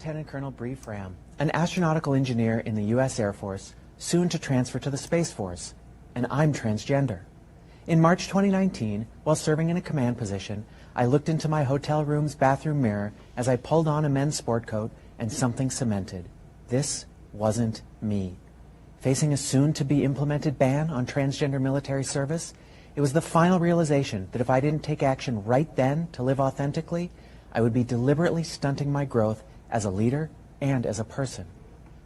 Lieutenant Colonel Bree Fram, an astronautical engineer in the U.S. Air Force, soon to transfer to the Space Force, and I'm transgender. In March 2019, while serving in a command position, I looked into my hotel room's bathroom mirror as I pulled on a men's sport coat and something cemented. This wasn't me. Facing a soon-to-be implemented ban on transgender military service, it was the final realization that if I didn't take action right then to live authentically, I would be deliberately stunting my growth as a leader and as a person.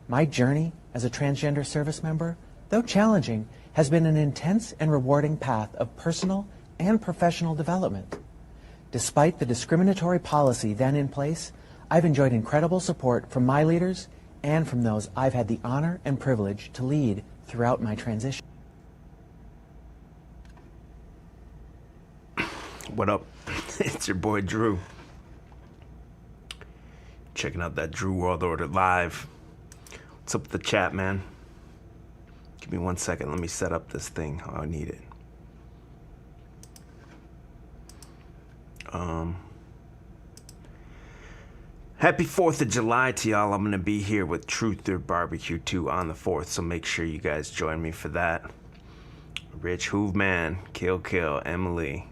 My journey as a transgender service member, though challenging, has been an intense and rewarding path of personal and professional development. Despite the discriminatory policy then in place, I've enjoyed incredible support from my leaders and from those I've had the honor and privilege to lead throughout my transition. What up? It's your boy Drew. Checking out that Drew World Order live. What's up with the chat, man? Give me 1 second. Let me set up this thing how I need it. Happy 4th of July to y'all. I'm going to be here with Truther Barbecue 2 on the 4th, so make sure you guys join me for that. Rich Hoovman, Kill, Emily,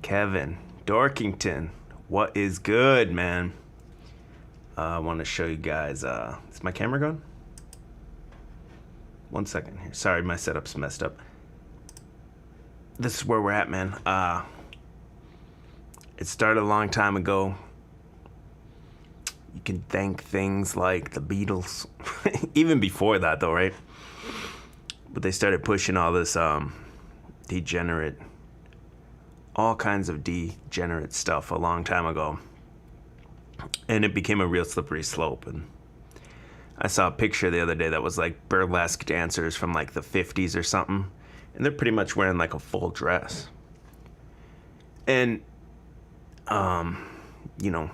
Kevin, Dorkington, what is good, man? I want to show you guys, is my camera going? 1 second here. Sorry, my setup's messed up. This is where we're at, man. It started a long time ago. You can thank things like the Beatles. Even before that, though, right? But they started pushing all this degenerate, all kinds of degenerate stuff a long time ago. And it became a real slippery slope. And I saw a picture the other day that was like burlesque dancers from like the 50s or something. And they're pretty much wearing like a full dress. And, you know,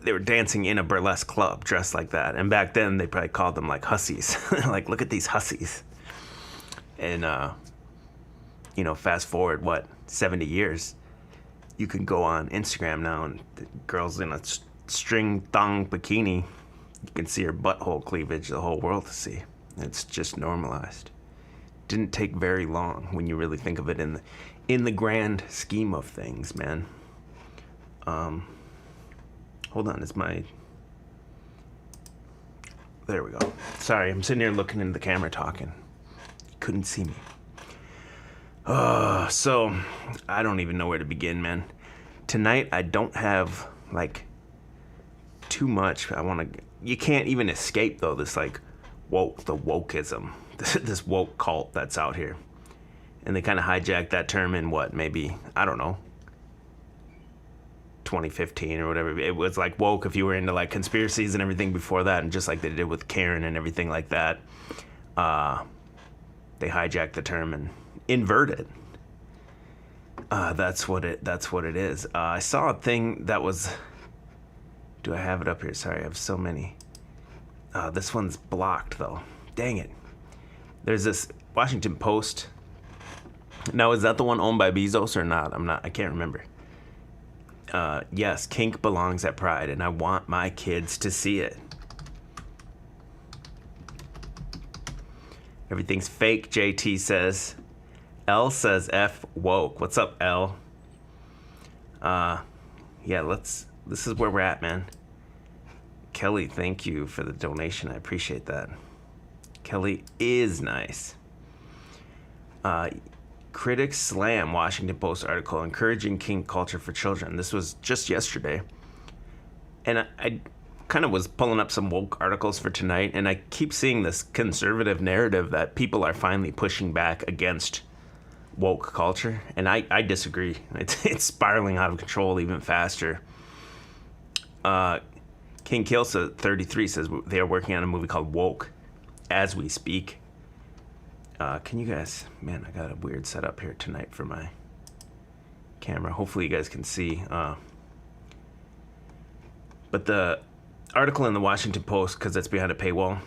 they were dancing in a burlesque club dressed like that. And back then they probably called them like hussies. Like, look at these hussies. And, you know, fast forward, 70 years, you can go on Instagram now and the girl's in a string thong bikini. You can see her butthole cleavage, the whole world to see. It's just normalized. Didn't take very long when you really think of it in the grand scheme of things, man. Hold on, there we go. Sorry, I'm sitting here looking into the camera talking. You couldn't see me. So, I don't even know where to begin, man. Tonight, I don't have, like, too much. You can't even escape, though, this, like, the wokeism. This woke cult that's out here. And they kind of hijacked that term in maybe, I don't know, 2015 or whatever. It was like woke if you were into like conspiracies and everything before that, and just like they did with Karen and everything like that, they hijacked the term and inverted. That's what it is. I saw a thing that was, do I have it up here? Sorry, I have so many. This one's blocked though. Dang it. There's this Washington Post. Now, is that the one owned by Bezos or not? I can't remember. Yes, kink belongs at Pride, and I want my kids to see it. Everything's fake, JT says. L says F woke. What's up, L? Yeah, this is where we're at, man. Kelly, thank you for the donation. I appreciate that. Kelly is nice. Critics slam Washington Post article encouraging kink culture for children. This was just yesterday. And I kind of was pulling up some woke articles for tonight, and I keep seeing this conservative narrative that people are finally pushing back against woke culture. And I disagree. It's spiraling out of control even faster. King Kilsa 33 says they are working on a movie called Woke as we speak. Can you guys, man, I got a weird setup here tonight for my camera. Hopefully you guys can see. But the article in the Washington Post, because it's behind a paywall,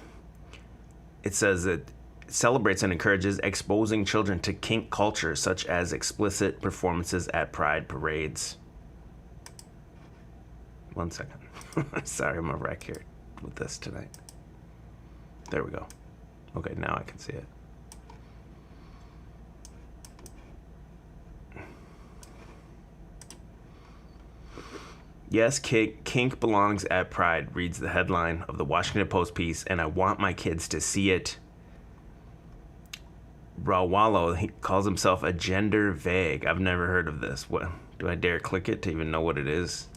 it says that it celebrates and encourages exposing children to kink culture, such as explicit performances at pride parades. 1 second. Sorry, I'm a wreck here with this tonight. There we go. Okay, now I can see it. Yes, kink belongs at Pride, reads the headline of the Washington Post piece, and I want my kids to see it. Rawallo, he calls himself a gender vague. I've never heard of this. What? Do I dare click it to even know what it is?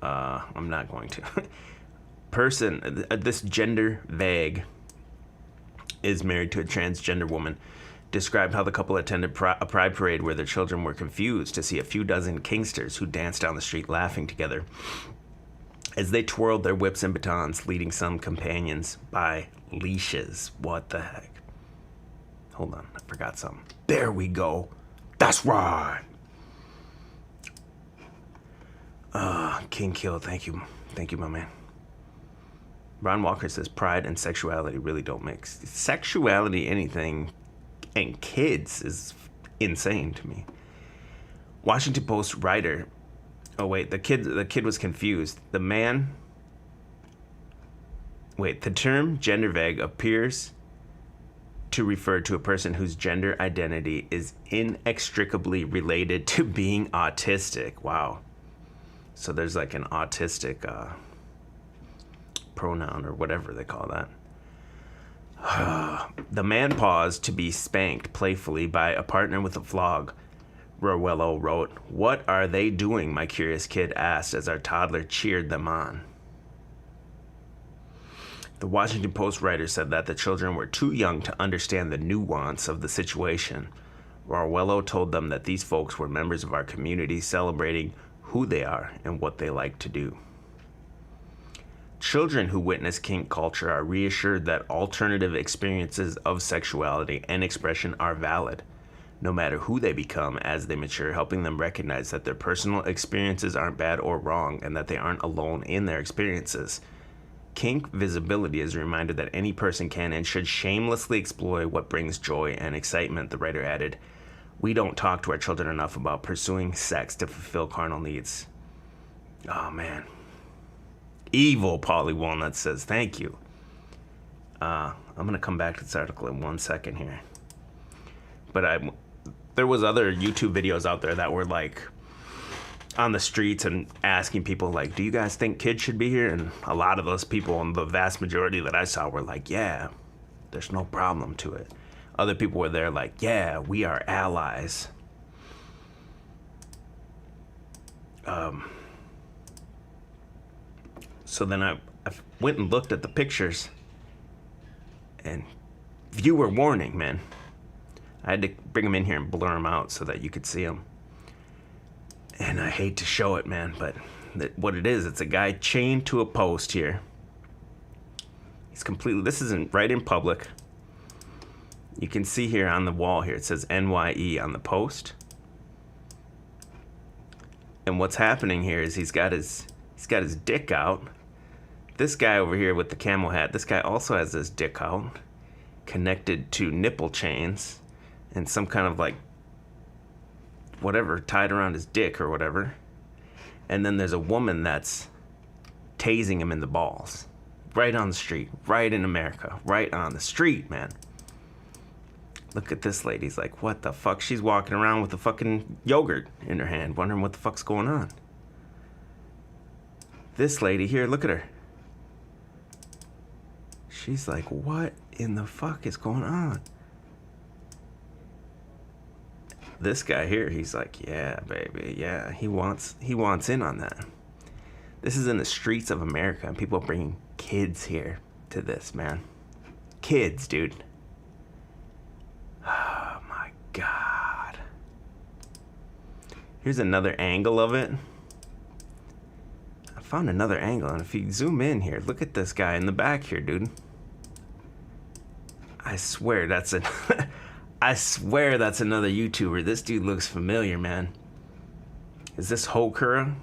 I'm not going to. This gender vague is married to a transgender woman. Described how the couple attended a pride parade where their children were confused to see a few dozen kinksters who danced down the street laughing together as they twirled their whips and batons, leading some companions by leashes. What the heck? Hold on, I forgot something. There we go. That's right. King Kill, thank you, my man. Ron Walker says pride and sexuality really don't mix. Sexuality, anything, and kids is insane to me. Washington Post writer. Oh wait, the kid was confused. The term gender vague appears to refer to a person whose gender identity is inextricably related to being autistic. Wow. So there's like an autistic pronoun or whatever they call that. The man paused to be spanked playfully by a partner with a flog. Rowello wrote, "What are they doing?" my curious kid asked as our toddler cheered them on. The Washington Post writer said that the children were too young to understand the nuance of the situation. Rowello told them that these folks were members of our community celebrating who they are and what they like to do. Children who witness kink culture are reassured that alternative experiences of sexuality and expression are valid, no matter who they become as they mature, helping them recognize that their personal experiences aren't bad or wrong and that they aren't alone in their experiences. Kink visibility is a reminder that any person can and should shamelessly explore what brings joy and excitement, the writer added. We don't talk to our children enough about pursuing sex to fulfill carnal needs. Oh, man. Evil Polly Walnut says, thank you. I'm going to come back to this article in 1 second here. But there was other YouTube videos out there that were like on the streets and asking people like, do you guys think kids should be here? And a lot of those people, and the vast majority that I saw, were like, yeah, there's no problem to it. Other people were there like, yeah, we are allies. So then I went and looked at the pictures, and viewer warning, man. I had to bring them in here and blur them out so that you could see them. And I hate to show it, man, but what it is, it's a guy chained to a post here. He's completely, this isn't right in public. You can see here on the wall here, it says NYE on the post. And what's happening here is he's got his dick out. This guy over here with the camel hat, this guy also has his dick out, connected to nipple chains and some kind of like whatever tied around his dick or whatever. And then there's a woman that's tasing him in the balls. Right on the street, right in America, right on the street, man. Look at this lady's like, what the fuck? She's walking around with a fucking yogurt in her hand, wondering what the fuck's going on. This lady here, look at her. She's like, what in the fuck is going on? This guy here, he's like, yeah, baby, yeah, he wants in on that. This is in the streets of America, and people are bringing kids here to this, man. Kids, dude. Oh, my God. Here's another angle of it. I found another angle, and if you zoom in here, look at this guy in the back here, dude. I swear that's another YouTuber. This dude looks familiar, man. Is this Hokura?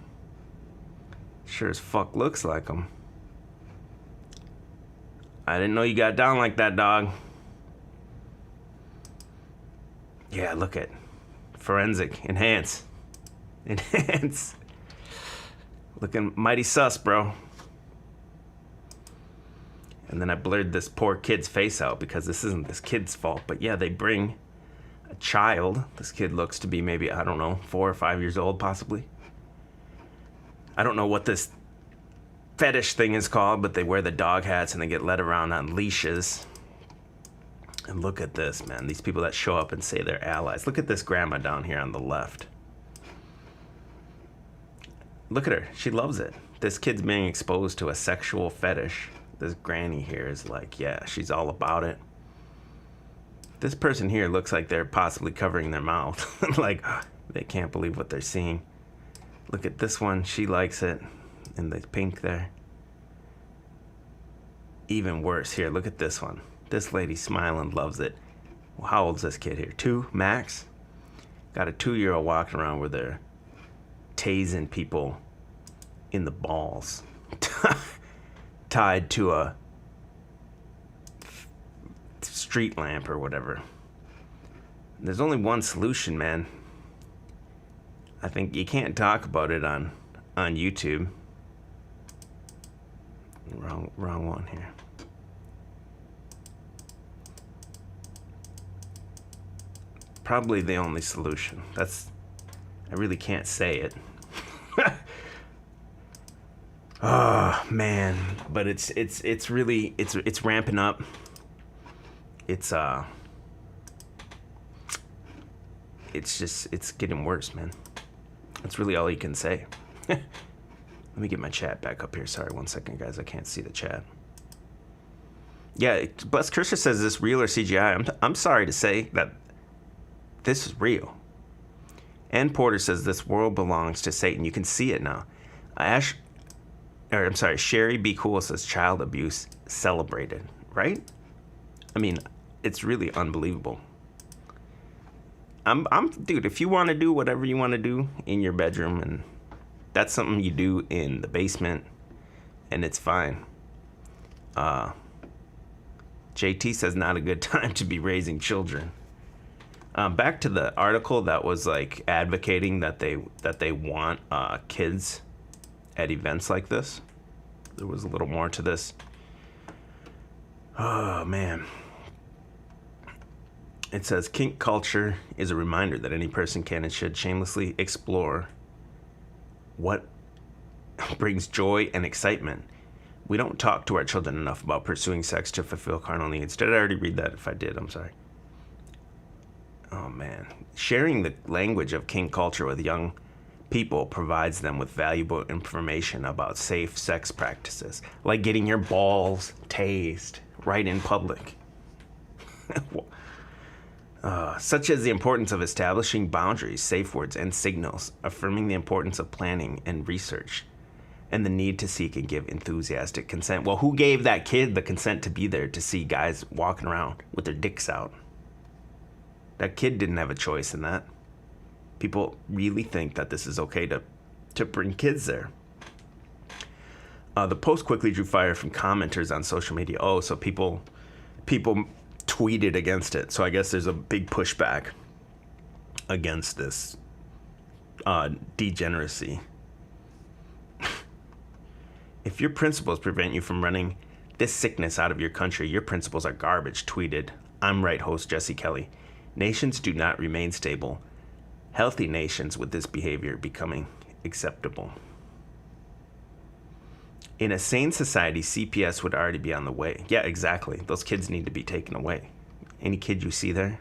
Sure as fuck looks like him. I didn't know you got down like that, dog. Yeah, look at forensic, enhance. Looking mighty sus, bro. And then I blurred this poor kid's face out because this isn't this kid's fault. But yeah, they bring a child. This kid looks to be maybe, I don't know, 4 or 5 years old, possibly. I don't know what this fetish thing is called, but they wear the dog hats and they get led around on leashes. And look at this, man. These people that show up and say they're allies. Look at this grandma down here on the left. Look at her. She loves it. This kid's being exposed to a sexual fetish. This granny here is like, yeah, she's all about it. This person here looks like they're possibly covering their mouth. Like, they can't believe what they're seeing. Look at this one. She likes it. In the pink there. Even worse. Here, look at this one. This lady smiling, loves it. Well, how old's this kid here? 2, max? Got a 2-year-old walking around where they're tasing people in the balls. Tied to a street lamp or whatever. There's only one solution, man. I think you can't talk about it on YouTube. Wrong one here. Probably the only solution. I really can't say it. Oh man, but it's really ramping up. It's getting worse, man. That's really all you can say. Let me get my chat back up here. Sorry, 1 second, guys. I can't see the chat. Yeah, Bless Krisha says, is this real or CGI? I'm sorry to say that this is real. And Porter says this world belongs to Satan. You can see it now. Sherry B. Cool says child abuse celebrated, right? I mean, it's really unbelievable. Dude, if you want to do whatever you want to do in your bedroom, and that's something you do in the basement, and it's fine. JT says not a good time to be raising children. Back to the article that was like advocating that they want kids at events like this. There was a little more to this. Oh man. It says kink culture is a reminder that any person can and should shamelessly explore what brings joy and excitement. We don't talk to our children enough about pursuing sex to fulfill carnal needs. Did I already read that? If I did, I'm sorry. Oh man. Sharing the language of kink culture with young people provides them with valuable information about safe sex practices, like getting your balls tased right in public. Such as the importance of establishing boundaries, safe words, and signals, affirming the importance of planning and research, and the need to seek and give enthusiastic consent. Well, who gave that kid the consent to be there to see guys walking around with their dicks out? That kid didn't have a choice in that. People really think that this is okay to bring kids there. The post quickly drew fire from commenters on social media. Oh, so people tweeted against it. So I guess there's a big pushback against this degeneracy. If your principles prevent you from running this sickness out of your country, your principles are garbage, tweeted I'm Right host Jesse Kelly. Nations do not remain stable. Healthy nations with this behavior becoming acceptable. In a sane society, CPS would already be on the way. Yeah, exactly. Those kids need to be taken away. Any kid you see there?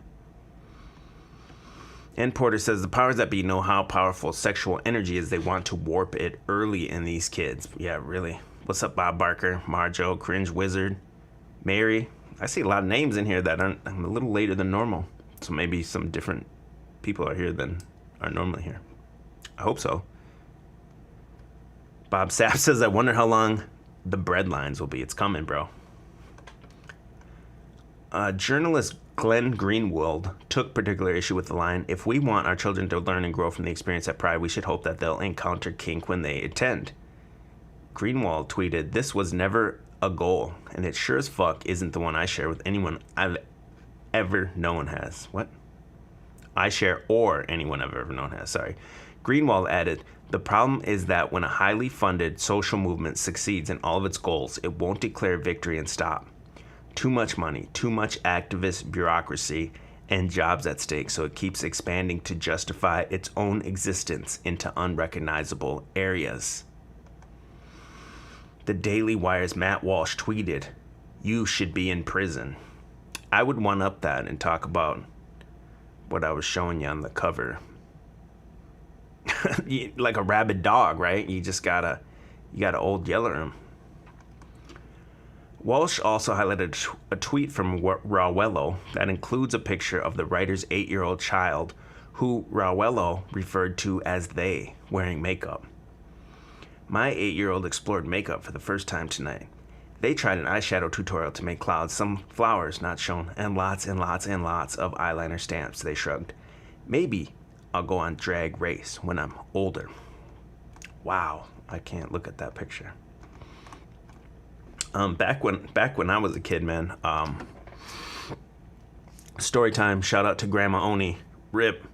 And Porter says the powers that be know how powerful sexual energy is. They want to warp it early in these kids. Yeah, really. What's up, Bob Barker, Marjo, Cringe Wizard, Mary? I see a lot of names in here that I'm a little later than normal. So maybe some different people are here than are normally here. I hope so. Bob Sapp says, I wonder how long the bread lines will be. It's coming, bro. Journalist Glenn Greenwald took particular issue with the line, if we want our children to learn and grow from the experience at Pride, we should hope that they'll encounter kink when they attend. Greenwald tweeted, this was never a goal, and it sure as fuck isn't the one I share with anyone I've ever known has. What? I share or anyone I've ever known has, sorry. Greenwald added, "The problem is that when a highly funded social movement succeeds in all of its goals, it won't declare victory and stop. Too much money, too much activist bureaucracy, and jobs at stake, so it keeps expanding to justify its own existence into unrecognizable areas." The Daily Wire's Matt Walsh tweeted, "You should be in prison." I would one-up that and talk about what I was showing you on the cover. Like a rabid dog, right? You gotta old yeller him. Walsh also highlighted a tweet from Rawello that includes a picture of the writer's 8-year-old child, who Rawello referred to as they, wearing makeup. "My 8-year-old explored makeup for the first time tonight. They tried an eyeshadow tutorial to make clouds, some flowers not shown, and lots and lots and lots of eyeliner stamps," they shrugged. "Maybe I'll go on drag race when I'm older." Wow, I can't look at that picture. Back when I was a kid, man, story time, shout out to Grandma Oni, rip.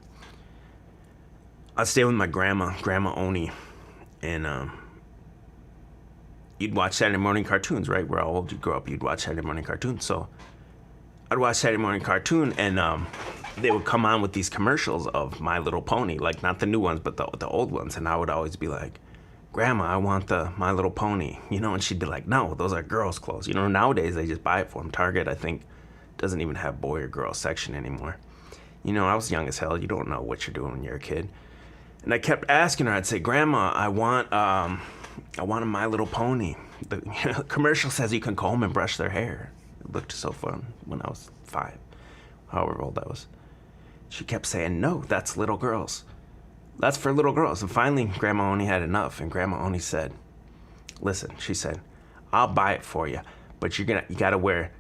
I'd stay with my Grandma Oni, and you'd watch Saturday morning cartoons, right? Where how old you grow up, you'd watch Saturday morning cartoons. So I'd watch Saturday morning cartoon, and they would come on with these commercials of My Little Pony, like not the new ones, but the old ones. And I would always be like, "Grandma, I want the My Little Pony," and she'd be like, "No, those are girls' clothes." Nowadays they just buy it for them. Target, I think, doesn't even have boy or girl section anymore. I was young as hell. You don't know what you're doing when you're a kid. And I kept asking her, I'd say, "Grandma, I want a My Little Pony. The commercial says you can comb and brush their hair." It looked so fun when I was 5, however old I was. She kept saying, "No, that's little girls. That's for little girls." And finally, Grandma Oni had enough, and Grandma Oni said, "Listen," she said, "I'll buy it for you, but you gotta wear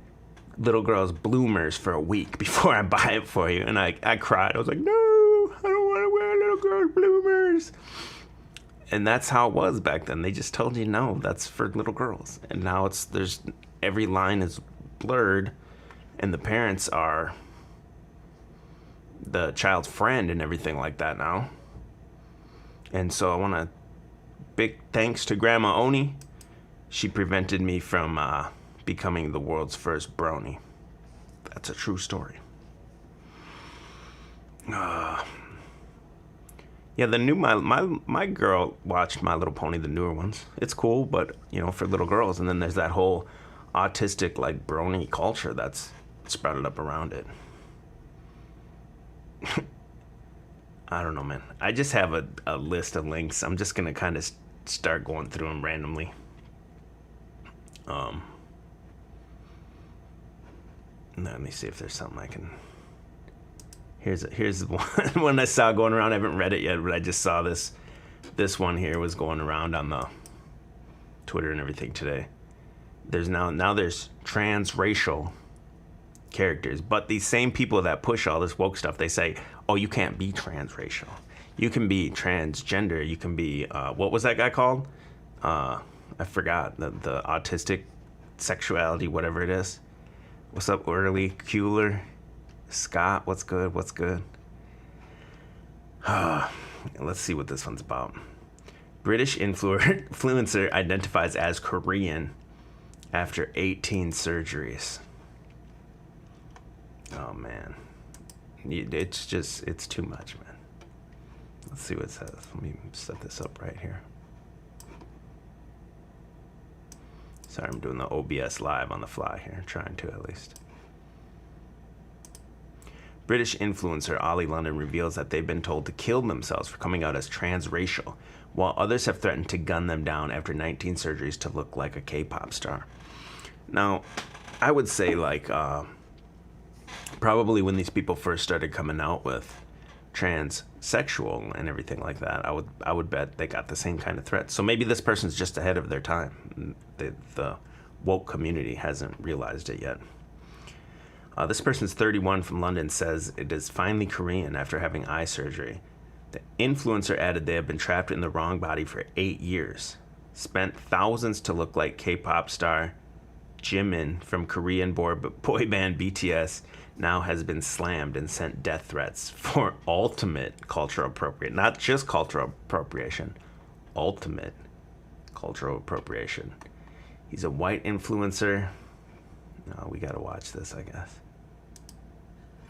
little girls' bloomers for a week before I buy it for you." And I cried. I was like, "No, I don't want to wear little girls' bloomers." And that's how it was back then. They just told you, no, that's for little girls. And now every line is blurred, and the parents are the child's friend and everything like that now. And so I want to big thanks to Grandma Oni. She prevented me from becoming the world's first brony. That's a true story. Yeah, the new my girl watched My Little Pony, the newer ones. It's cool, but for little girls. And then there's that whole autistic like brony culture that's sprouted up around it. I don't know, man. I just have a list of links. I'm just gonna kind of start going through them randomly. Let me see if there's something I can. Here's one I saw going around. I haven't read it yet, but I just saw this one here was going around on the Twitter and everything today. There's now there's transracial characters, but these same people that push all this woke stuff, they say, "Oh, you can't be transracial. You can be transgender. You can be what was that guy called? I forgot the autistic sexuality, whatever it is. What's up, Early Kueller? Scott, what's good? Let's see what this one's about. British influencer identifies as Korean after 18 surgeries. Oh, man. It's too much, man. Let's see what it says. Let me set this up right here. Sorry, I'm doing the OBS live on the fly here. Trying to, at least. British influencer Ollie London reveals that they've been told to kill themselves for coming out as transracial, while others have threatened to gun them down after 19 surgeries to look like a K-pop star. Now, I would say, like, probably when these people first started coming out with transsexual and everything like that, I would bet they got the same kind of threats. So maybe this person's just ahead of their time. The woke community hasn't realized it yet. This person's 31 from London says it is finally Korean after having eye surgery. The influencer added they have been trapped in the wrong body for 8 years, spent thousands to look like K-pop star Jimin from Korean boy band BTS now has been slammed and sent death threats for ultimate cultural appropriation. Not just cultural appropriation, ultimate cultural appropriation. He's a white influencer. No, we gotta watch this, I guess.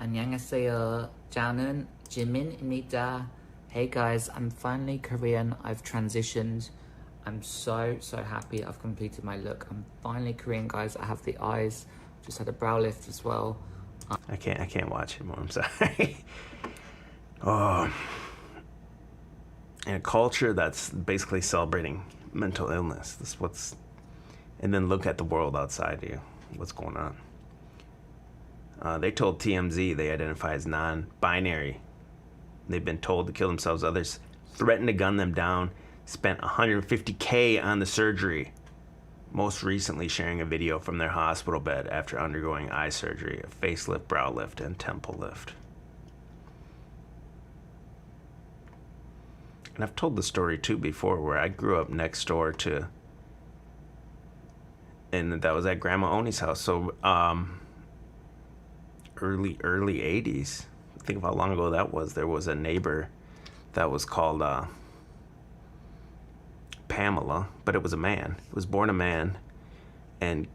안녕하세요. 저는 지민입니다. Hey guys, I'm finally Korean. I've transitioned. I'm so happy I've completed my look. I'm finally Korean, guys. I have the eyes. Just had a brow lift as well. I can't watch anymore. I'm sorry. Oh, in a culture that's basically celebrating mental illness. This what's, and then look at the world outside you. What's going on? They told TMZ they identify as non-binary. They've been told to kill themselves. Others threatened to gun them down. Spent $150K on the surgery. Most recently sharing a video from their hospital bed after undergoing eye surgery, a facelift, brow lift, and temple lift. And I've told the story too before where I grew up next door to, and that was at Grandma Oni's house. So early 80s. Think of how long ago that was. There was a neighbor that was called Pamela, but it was a man. It was born a man, and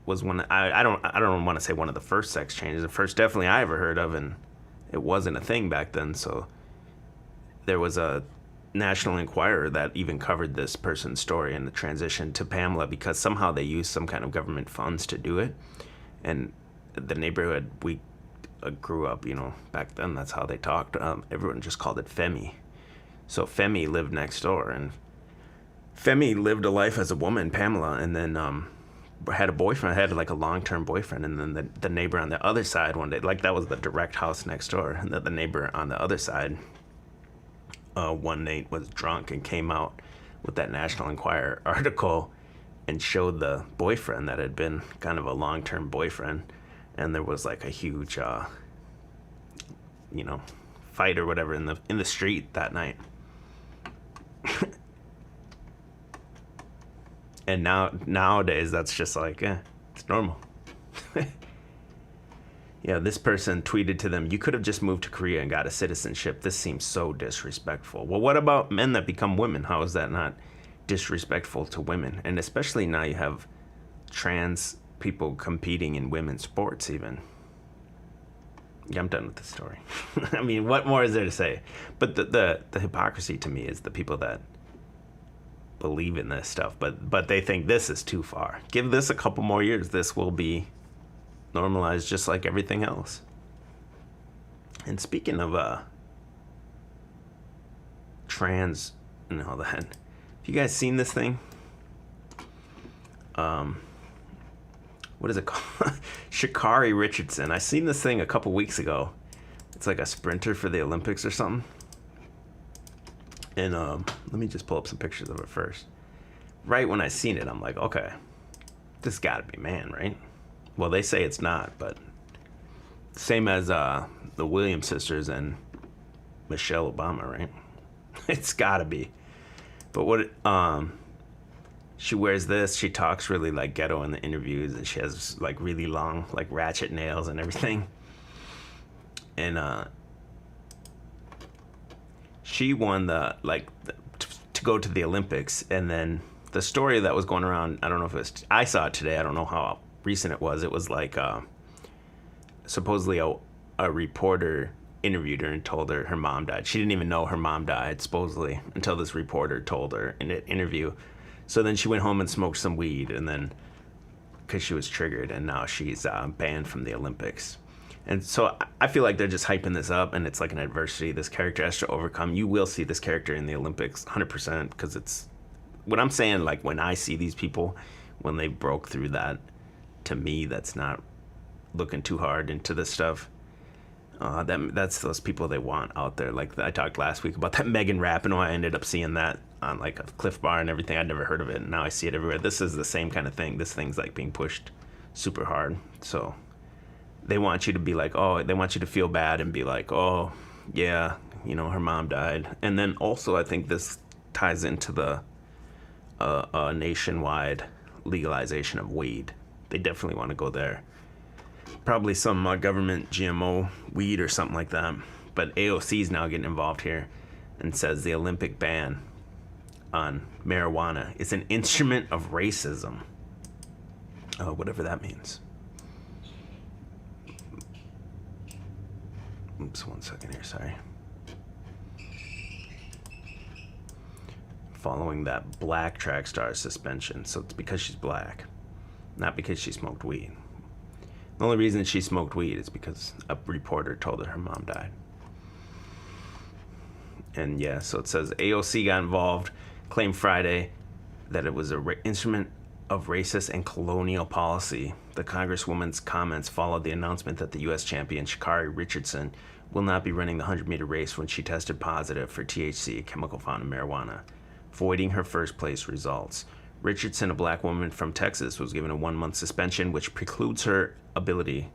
was one. I don't want to say one of the first sex changes. The first definitely I ever heard of, and it wasn't a thing back then. So there was a National Enquirer that even covered this person's story and the transition to Pamela because somehow they used some kind of government funds to do it, and the neighborhood we grew up, back then that's how they talked. Everyone just called it Femi. So Femi lived next door, and Femi lived a life as a woman, Pamela, and then had a boyfriend, had like a long-term boyfriend, and then the neighbor on the other side one day, like that was the direct house next door, and the neighbor on the other side one night was drunk and came out with that National Enquirer article and showed the boyfriend that had been kind of a long-term boyfriend, and there was like a huge fight or whatever in the street that night. And nowadays that's just like, it's normal. Yeah, this person tweeted to them, "You could have just moved to Korea and got a citizenship. This seems so disrespectful." Well, what about men that become women? How is that not disrespectful to women? And especially now you have trans people competing in women's sports even. Yeah, I'm done with the story. I mean, what more is there to say? But the hypocrisy to me is the people that believe in this stuff, but they think this is too far. Give this a couple more years. This will be normalized just like everything else. And speaking of trans and all that, have you guys seen this thing? What is it called? Sha'Carri Richardson. I seen this thing a couple weeks ago. It's like a sprinter for the Olympics or something. And let me just pull up some pictures of it first. Right when I seen it, I'm like, okay, this gotta be man, right? Well, they say it's not, but same as the Williams sisters and Michelle Obama, right? It's gotta be. But what she wears this, she talks really like ghetto in the interviews, and she has like really long, like ratchet nails and everything. And she won to go to the Olympics, and then the story that was going around, I don't know if I saw it today, I don't know how recent it was. It was like supposedly a reporter interviewed her and told her mom died. She didn't even know her mom died, supposedly, until this reporter told her in an interview. So then she went home and smoked some weed, and then because she was triggered, and now she's banned from the Olympics. And so I feel like they're just hyping this up, and it's like an adversity this character has to overcome. You will see this character in the Olympics 100%, because it's what I'm saying. Like when I see these people, when they broke through that, to me, that's not looking too hard into this stuff. That's those people they want out there. Like I talked last week about that Megan Rapinoe. I ended up seeing that on like a Cliff Bar and everything. I'd never heard of it, and now I see it everywhere. This is the same kind of thing. This thing's like being pushed super hard. So they want you to be like, oh, they want you to feel bad and be like, oh, yeah, her mom died. And then also I think this ties into the nationwide legalization of weed, they definitely want to go there. Probably some government GMO weed or something like that. But AOC is now getting involved here and says the Olympic ban on marijuana is an instrument of racism. Oh, whatever that means. Oops, 1 second here, sorry. Following that black track star suspension. So it's because she's black, not because she smoked weed. The only reason she smoked weed is because a reporter told her mom died. And yeah, so it says AOC got involved, claimed Friday that it was an instrument of racist and colonial policy. The Congresswoman's comments followed the announcement that the U.S. champion Sha'Carri Richardson will not be running the 100-meter race when she tested positive for THC, a chemical found in marijuana, voiding her first place results. Richardson, a black woman from Texas, was given a 1-month suspension, which precludes her ability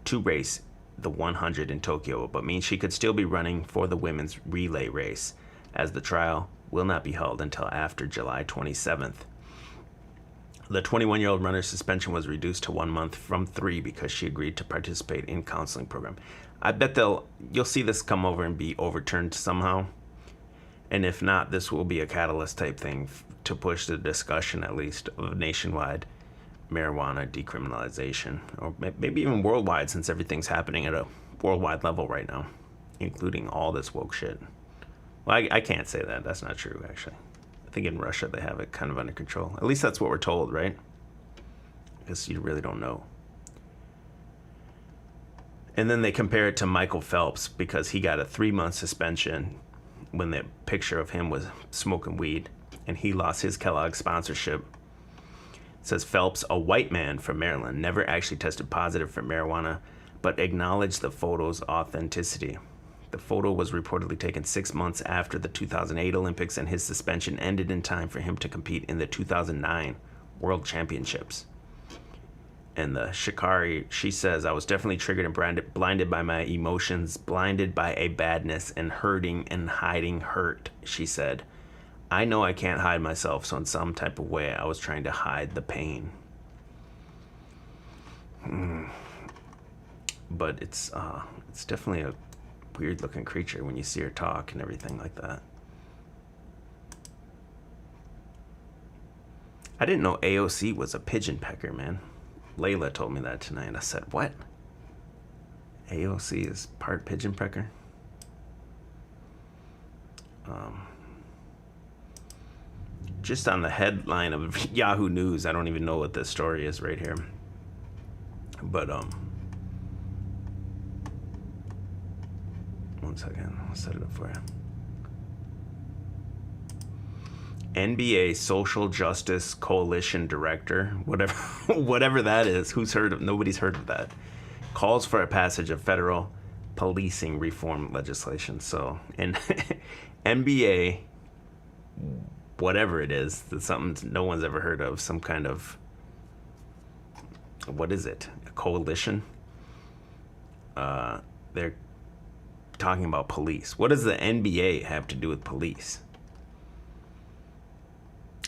to race the 100 in Tokyo, but means she could still be running for the women's relay race, as the trial will not be held until after July 27th. The 21-year-old runner's suspension was reduced to 1 month from 3 because she agreed to participate in counseling program. I bet you'll see this come over and be overturned somehow. And if not, this will be a catalyst type thing to push the discussion, at least, of nationwide marijuana decriminalization, or maybe even worldwide, since everything's happening at a worldwide level right now, including all this woke shit. Well, I can't say that. That's not true, actually. I think in Russia they have it kind of under control. At least that's what we're told, right? Because you really don't know. And then they compare it to Michael Phelps because he got a 3-month suspension when the picture of him was smoking weed, and he lost his Kellogg sponsorship. It says Phelps, a white man from Maryland, never actually tested positive for marijuana, but acknowledged the photo's authenticity. The photo was reportedly taken 6 months after the 2008 Olympics, and his suspension ended in time for him to compete in the 2009 World Championships. And the Sha'Carri, she says, I was definitely triggered and blinded by my emotions, blinded by a badness and hurting and hiding hurt, she said. I know I can't hide myself, so in some type of way, I was trying to hide the pain. But it's definitely a weird-looking creature when you see her talk and everything like that. I didn't know AOC was a pigeon pecker, man. Layla told me that tonight. I said, what? AOC is part pigeon pecker? Just on the headline of Yahoo News, I don't even know what this story is right here. But, 1 second, I'll set it up for you. NBA Social Justice Coalition Director, whatever that is, nobody's heard of that, calls for a passage of federal policing reform legislation. So, in NBA, whatever it is, that's something no one's ever heard of, some kind of, what is it, a coalition? They're talking about police. What does the NBA have to do with police?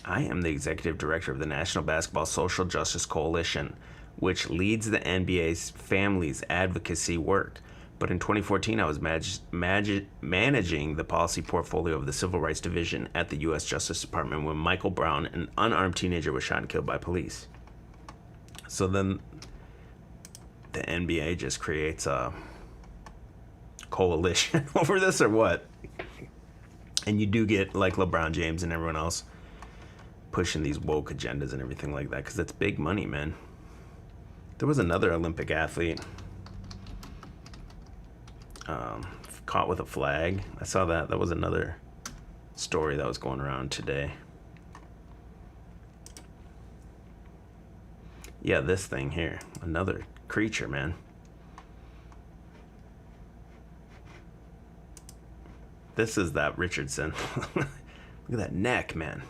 I am the executive director of the National Basketball Social Justice Coalition, which leads the NBA's families advocacy work. But in 2014, I was managing the policy portfolio of the Civil Rights Division at the U.S. Justice Department when Michael Brown, an unarmed teenager, was shot and killed by police. So then the NBA just creates a coalition over this, or what? And you do get, like, LeBron James and everyone else pushing these woke agendas and everything like that, because it's big money, man. There was another Olympic athlete caught with a flag. I saw that. That was another story that was going around today. Yeah, this thing here. Another creature, man. This is that Richardson. Look at that neck, man.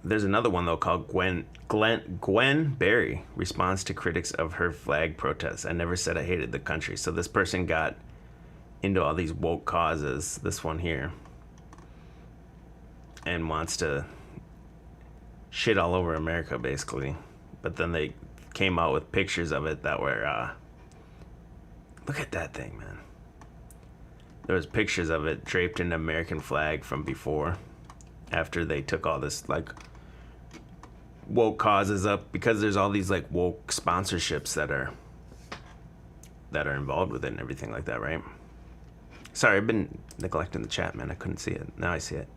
There's another one, though, called Gwen Berry responds to critics of her flag protests. I never said I hated the country. So this person got into all these woke causes, this one here, and wants to shit all over America, basically. But then they came out with pictures of it that were, look at that thing, man. There was pictures of it draped in the American flag from before, after they took all this, like, woke causes up, because there's all these, like, woke sponsorships that are involved with it and everything like that, right? Sorry, I've been neglecting the chat, man. I couldn't see it. Now I see it.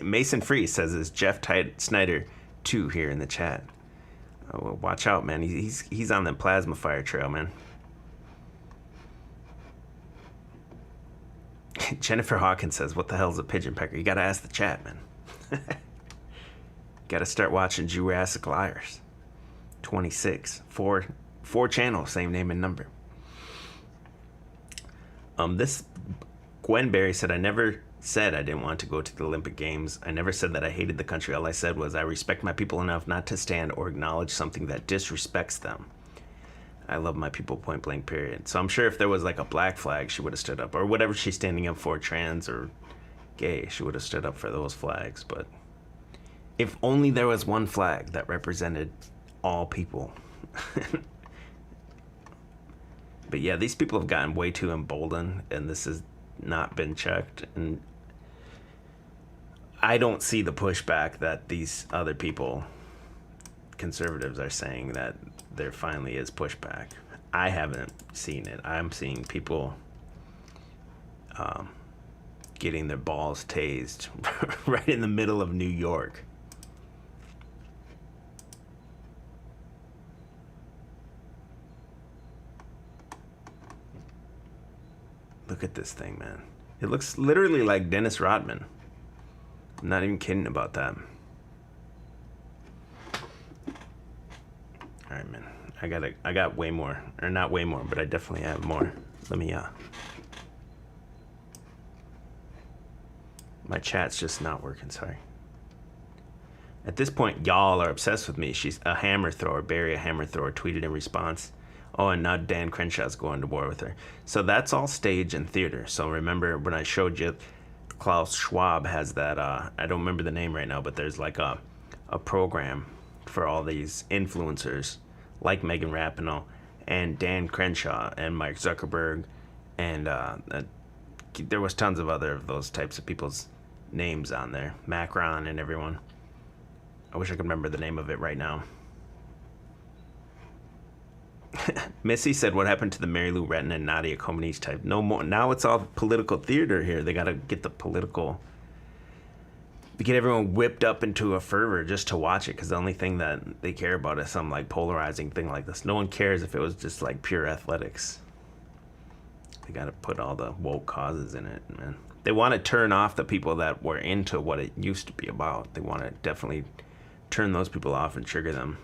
Mason Free says, is Jeff Snyder 2 here in the chat? Oh, well, watch out, man. He's on the plasma fire trail, man. Jennifer Hawkins says, what the hell's a pigeon pecker? You gotta ask the chat, man. Gotta start watching Jurassic Liars. 26. Four channels, same name and number. This Gwen Berry said, I never said I didn't want to go to the Olympic Games. I never said that I hated the country. All I said was I respect my people enough not to stand or acknowledge something that disrespects them. I love my people, point blank, period. So I'm sure if there was like a black flag, she would have stood up. Or whatever she's standing up for, trans or gay, she would have stood up for those flags. But if only there was one flag that represented all people. But yeah, these people have gotten way too emboldened, and this has not been checked. And I don't see the pushback that these other people, conservatives, are saying that there finally is pushback. I haven't seen it. I'm seeing people getting their balls tased right in the middle of New York. Look at this thing, man. It looks literally like Dennis Rodman. I'm not even kidding about that. All right, man. I got way more, or not way more, but I definitely have more. Let me my chat's just not working. Sorry. At this point, y'all are obsessed with me. She's a hammer thrower. Barry, a hammer thrower, tweeted in response. Oh, and now Dan Crenshaw's going to war with her. So that's all stage and theater. So remember when I showed you Klaus Schwab has that, I don't remember the name right now, but there's like a program for all these influencers like Megan Rapinoe and Dan Crenshaw and Mark Zuckerberg. And there was tons of other of those types of people's names on there. Macron and everyone. I wish I could remember the name of it right now. Missy said, what happened to the Mary Lou Retton and Nadia Comaneci type? No more. Now it's all political theater here. They got to get the political... get everyone whipped up into a fervor just to watch it, because the only thing that they care about is some like polarizing thing like this. No one cares if it was just like pure athletics. They got to put all the woke causes in it, man. They want to turn off the people that were into what it used to be about. They want to definitely turn those people off and trigger them.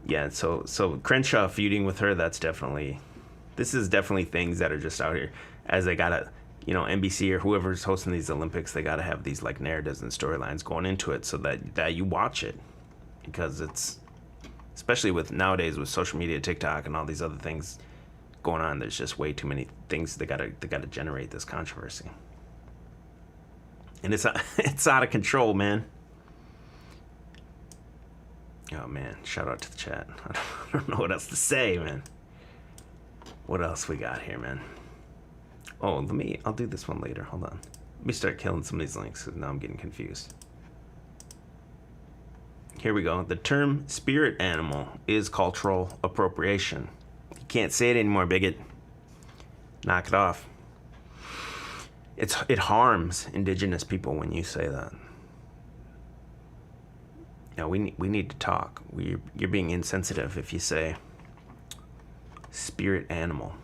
Yeah, so Crenshaw feuding with her, this is definitely things that are just out here, as they gotta, NBC or whoever's hosting these Olympics, they gotta have these like narratives and storylines going into it so that you watch it, because it's, especially with nowadays with social media, TikTok and all these other things going on, there's just way too many things they gotta generate this controversy, and it's out of control, man. Oh man, shout out to the chat. I don't know what else to say, man. What else we got here, man? Oh, I'll do this one later. Hold on. Let me start killing some of these links, because now I'm getting confused. Here we go. The term spirit animal is cultural appropriation. You can't say it anymore, bigot. Knock it off. It harms indigenous people when you say that. No, we need to talk. You're being insensitive if you say spirit animal.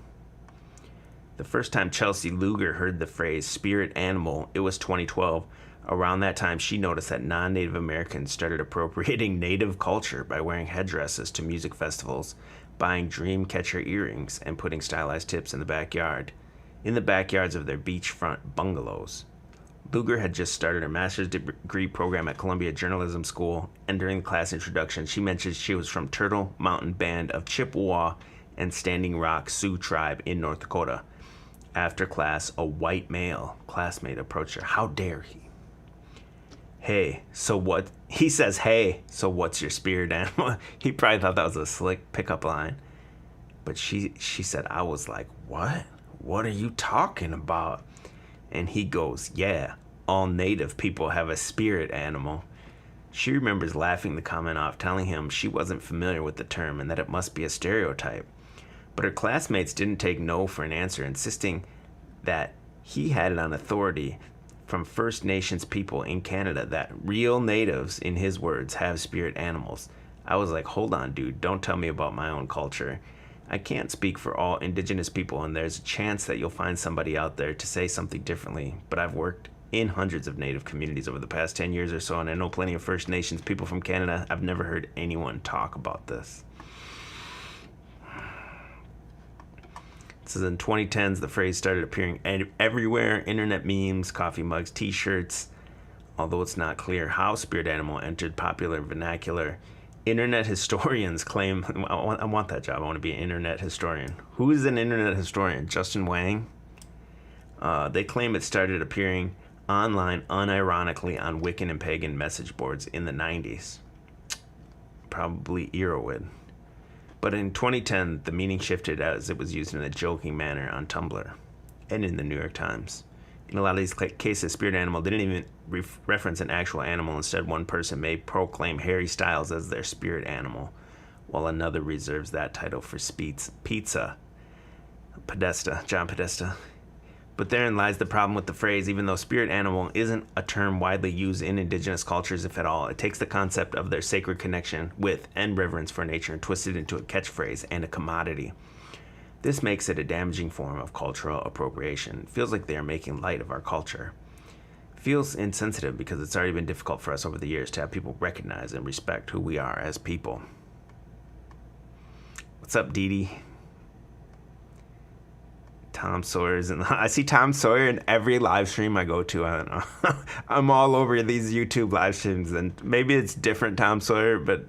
The first time Chelsea Luger heard the phrase spirit animal, it was 2012. Around that time, she noticed that non-Native Americans started appropriating Native culture by wearing headdresses to music festivals, buying dream catcher earrings, and putting stylized tips in the backyards of their beachfront bungalows. Luger had just started her master's degree program at Columbia Journalism School, and during the class introduction, she mentioned she was from Turtle Mountain Band of Chippewa and Standing Rock Sioux Tribe in North Dakota. After class, a white male classmate approached her. How dare he? Hey, so what? He says, hey, so what's your spirit animal? He probably thought that was a slick pickup line. But she said, I was like, what? What are you talking about? And he goes, yeah, all native people have a spirit animal. She remembers laughing the comment off, telling him she wasn't familiar with the term and that it must be a stereotype. But her classmates didn't take no for an answer, insisting that he had it on authority from First Nations people in Canada that real natives, in his words, have spirit animals. I was like, hold on, dude, don't tell me about my own culture. I can't speak for all Indigenous people, and there's a chance that you'll find somebody out there to say something differently, but I've worked in hundreds of Native communities over the past 10 years or so, and I know plenty of First Nations people from Canada. I've never heard anyone talk about this. This is in 2010s, the phrase started appearing everywhere, internet memes, coffee mugs, t-shirts. Although it's not clear how spirit animal entered popular vernacular, internet historians claim, I want that job, I want to be an internet historian. Who is an internet historian? Justin Wang? They claim it started appearing online unironically on Wiccan and pagan message boards in the 90s. Probably Irowid. But in 2010, the meaning shifted as it was used in a joking manner on Tumblr and in the New York Times. In a lot of these cases, spirit animal didn't even reference an actual animal. Instead, one person may proclaim Harry Styles as their spirit animal, while another reserves that title for Pizza. John Podesta. But therein lies the problem with the phrase. Even though spirit animal isn't a term widely used in Indigenous cultures, if at all, it takes the concept of their sacred connection with and reverence for nature and twists it into a catchphrase and a commodity. This makes it a damaging form of cultural appropriation. It feels like they are making light of our culture. It feels insensitive because it's already been difficult for us over the years to have people recognize and respect who we are as people. What's up, Dee Dee? Tom Sawyer's I see Tom Sawyer in every live stream I go to. I don't know. I'm all over these YouTube live streams, and maybe it's different Tom Sawyer, but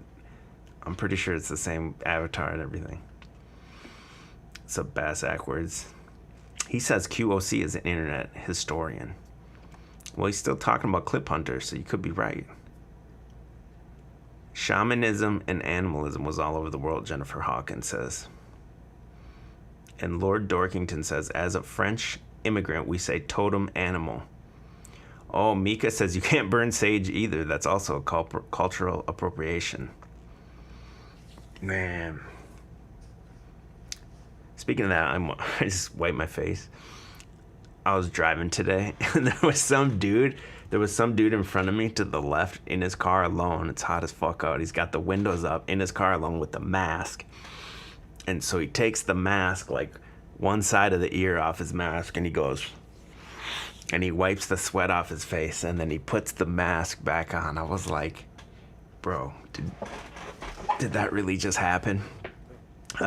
I'm pretty sure it's the same avatar and everything. What's up, Bass Ackwards? He says QOC is an internet historian. Well, he's still talking about clip hunters, so you could be right. Shamanism and animalism was all over the world, Jennifer Hawkins says. And Lord Dorkington says, as a French immigrant, we say totem animal. Oh, Mika says you can't burn sage either. That's also a cultural appropriation. Man. Speaking of that, I just wiped my face. I was driving today, and there was some dude in front of me to the left in his car alone. It's hot as fuck out. He's got the windows up in his car alone with the mask. And so he takes the mask, like one side of the ear off his mask, and he goes, and he wipes the sweat off his face, and then he puts the mask back on. I was like, bro, did that really just happen?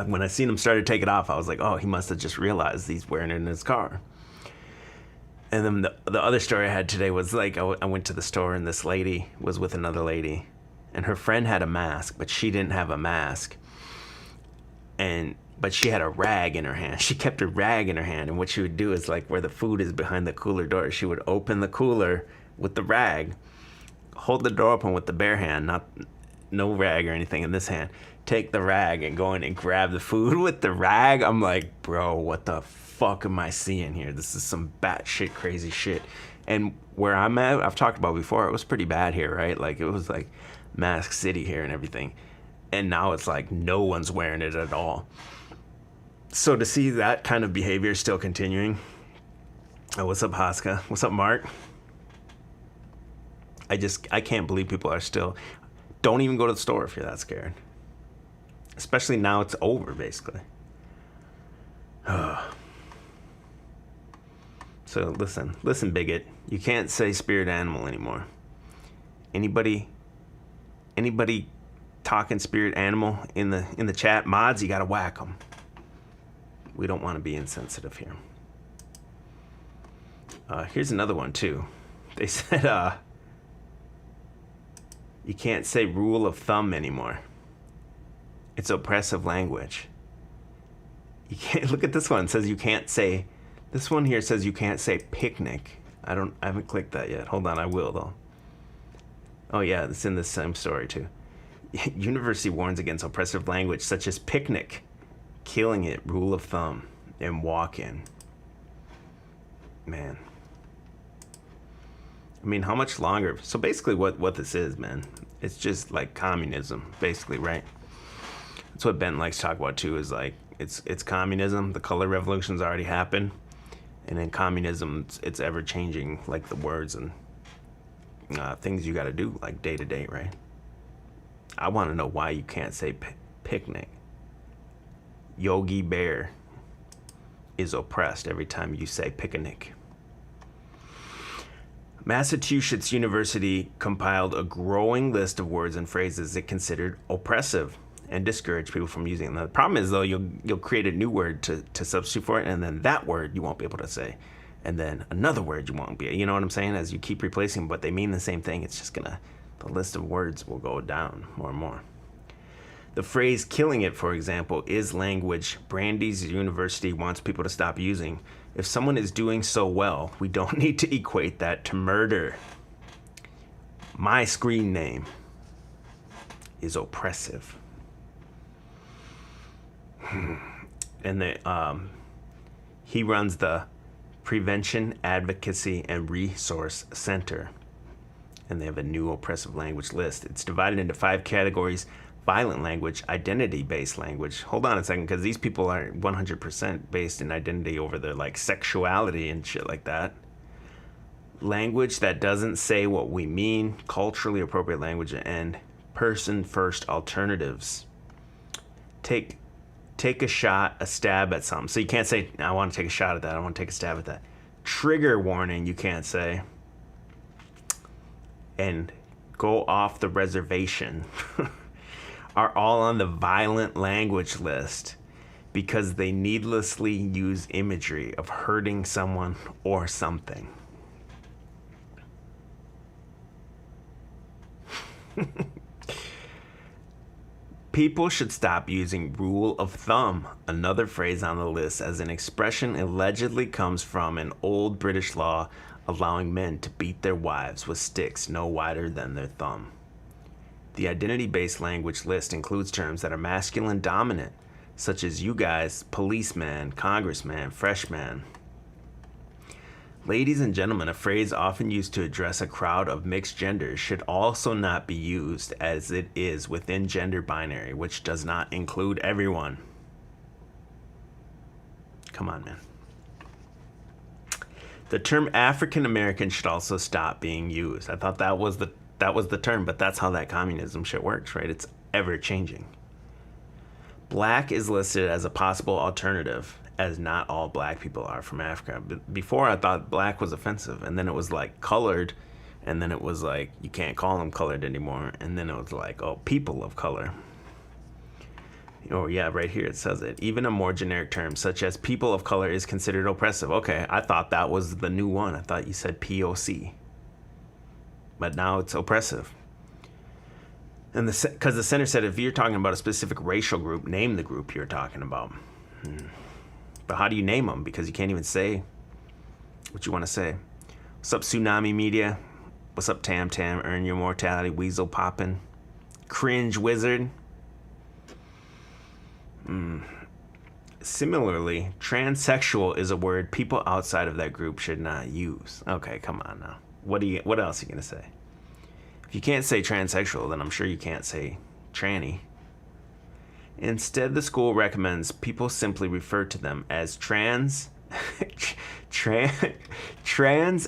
When I seen him start to take it off, I was like, oh, he must have just realized he's wearing it in his car. And then the other story I had today was like, I went to the store, and this lady was with another lady, and her friend had a mask, but she didn't have a mask. But she had a rag in her hand. She kept a rag in her hand, and what she would do is, like, where the food is behind the cooler door, she would open the cooler with the rag, hold the door open with the bare hand, no rag or anything in this hand, take the rag and go in and grab the food with the rag. I'm like, bro, what the fuck am I seeing here? This is some batshit crazy shit. And where I'm at, I've talked about before, it was pretty bad here, right? Like, it was like Mask City here and everything. And now it's like no one's wearing it at all. So to see that kind of behavior still continuing. Oh, what's up, Haska? What's up, Mark? I can't believe people are still... Don't even go to the store if you're that scared. Especially now it's over, basically. So listen, bigot. You can't say spirit animal anymore. Anybody talking spirit animal in the chat, mods, you gotta whack them. We don't want to be insensitive here. Here's another one too. They said you can't say rule of thumb anymore. It's oppressive language. You can't look at this one. It says you can't say. This one here says you can't say picnic. I haven't clicked that yet. Hold on, I will though. Oh yeah, it's in the same story too. University warns against oppressive language such as picnic, killing it, rule of thumb, and walk-in. Man. I mean, how much longer? So basically what this is, man, it's just like communism, basically, right? That's what Ben likes to talk about too, is like, it's communism. The color revolution's already happened. And in communism, it's ever changing, like the words and things you got to do, like day to day, right? I want to know why you can't say picnic. Yogi Bear is oppressed every time you say picnic. Massachusetts University compiled a growing list of words and phrases it considered oppressive and discourage people from using them. The problem is, though, you'll create a new word to substitute for it, and then that word you won't be able to say, and then another word you won't be. You know what I'm saying? As you keep replacing them, but they mean the same thing. It's just the list of words will go down more and more. The phrase "killing it," for example, is language Brandeis University wants people to stop using. If someone is doing so well, we don't need to equate that to murder. My screen name is oppressive. And he runs the Prevention, Advocacy, and Resource Center. And they have a new oppressive language list. It's divided into 5 categories: violent language, identity-based language. Hold on a second, because these people are 100% based in identity over their like sexuality and shit like that. Language that doesn't say what we mean, culturally appropriate language, and person-first alternatives. Take a shot, a stab at something. So you can't say, I want to take a shot at that, I want to take a stab at that. Trigger warning, you can't say. And go off the reservation are all on the violent language list because they needlessly use imagery of hurting someone or something. People should stop using rule of thumb, another phrase on the list, as an expression allegedly comes from an old British law allowing men to beat their wives with sticks no wider than their thumb. The identity-based language list includes terms that are masculine dominant, such as you guys, policeman, congressman, freshman. Ladies and gentlemen, a phrase often used to address a crowd of mixed genders should also not be used as it is within gender binary, which does not include everyone. Come on, man. The term African American should also stop being used. I thought that was the term, but that's how that communism shit works, right? It's ever changing. Black is listed as a possible alternative, as not all black people are from Africa. But before, I thought black was offensive, and then it was like colored, and then it was like you can't call them colored anymore, and then it was like, oh, people of color. Oh yeah, right here it says it. Even a more generic term such as people of color is considered oppressive. Okay, I thought that was the new one. I thought you said POC, but now it's oppressive. And because the center said if you're talking about a specific racial group, name the group you're talking about. But how do you name them? Because you can't even say what you want to say. What's up, Tsunami Media? What's up, Tam Tam? Earn Your Mortality, Weasel Poppin', Cringe Wizard. Similarly, transsexual is a word people outside of that group should not use. Okay, come on now. What else are you gonna say? If you can't say transsexual, then I'm sure you can't say tranny. Instead, the school recommends people simply refer to them as trans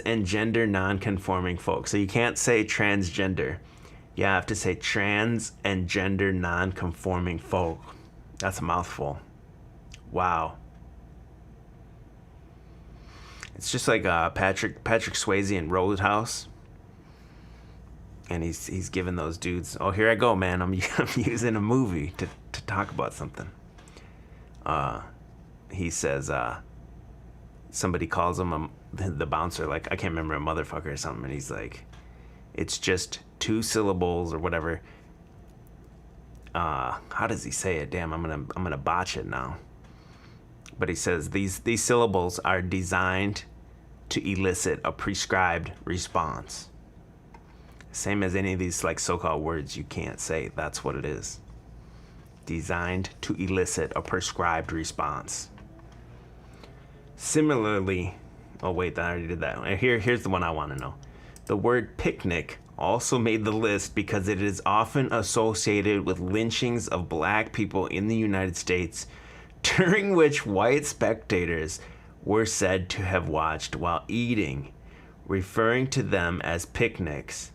and gender non-conforming folks. So you can't say transgender. You have to say trans and gender non-conforming folk. That's a mouthful. Wow. It's just like Patrick Swayze in Roadhouse. And he's giving those dudes, oh, here I go, man. I'm using a movie to talk about something. He says, somebody calls him the bouncer, like, I can't remember, a motherfucker or something. And he's like, it's just 2 syllables or whatever. How does he say it? Damn, I'm gonna botch it now. But he says these syllables are designed to elicit a prescribed response. Same as any of these like so-called words you can't say. That's what it is. Designed to elicit a prescribed response. Similarly, oh wait, I already did that one. Here's the one I want to know. The word picnic also made the list because it is often associated with lynchings of black people in the United States, during which white spectators were said to have watched while eating, referring to them as picnics,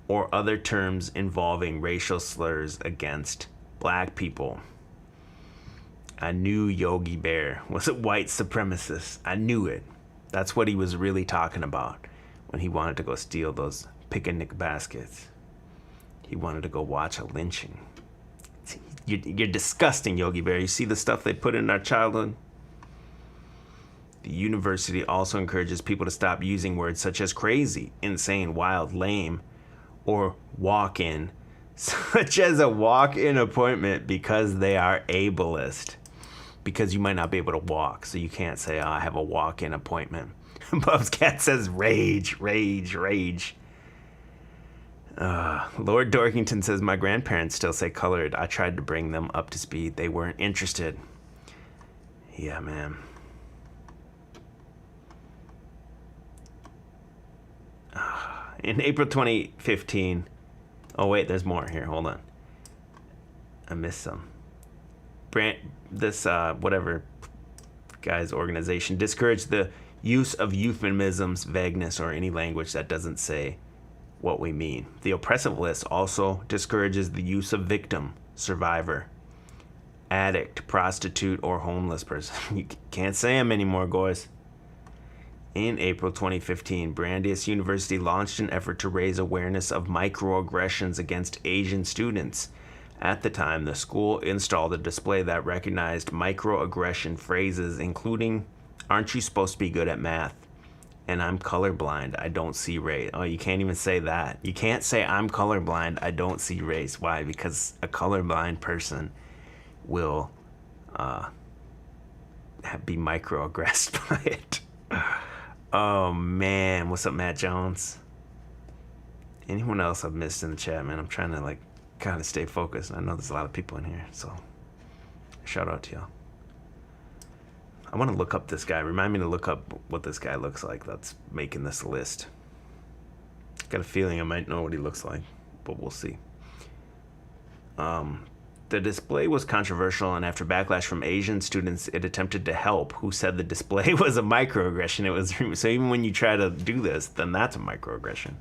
or other terms involving racial slurs against black people. I knew Yogi Bear was a white supremacist. I knew it. That's what he was really talking about when he wanted to go steal those picnic baskets. He wanted to go watch a lynching. You're disgusting, Yogi Bear. You see the stuff they put in our childhood? The university also encourages people to stop using words such as crazy, insane, wild, lame, or walk-in, such as a walk-in appointment, because they are ableist. Because you might not be able to walk, so you can't say, oh, I have a walk-in appointment. Bub's cat says rage, rage, rage. Lord Dorkington says, my grandparents still say colored. I tried to bring them up to speed. They weren't interested. Yeah, man. In April 2015, oh wait, there's more here. Hold on. I missed some. This whatever guy's organization discouraged the use of euphemisms, vagueness, or any language that doesn't say what we mean. The oppressive list also discourages the use of victim, survivor, addict, prostitute, or homeless person. You can't say them anymore, guys. In April 2015, Brandeis University launched an effort to raise awareness of microaggressions against Asian students. At the time, the school installed a display that recognized microaggression phrases, including, aren't you supposed to be good at math? And I'm colorblind, I don't see race. Oh, you can't even say that. You can't say I'm colorblind, I don't see race. Why? Because a colorblind person will be microaggressed by it. Oh man, what's up, Matt Jones? Anyone else I've missed in the chat, man? I'm trying to like kind of stay focused. I know there's a lot of people in here, so shout out to y'all. I want to look up this guy. Remind me to look up what this guy looks like that's making this list. Got a feeling I might know what he looks like, but we'll see. The display was controversial, and after backlash from Asian students, it attempted to help, who said the display was a microaggression. It was so even when you try to do this, then that's a microaggression.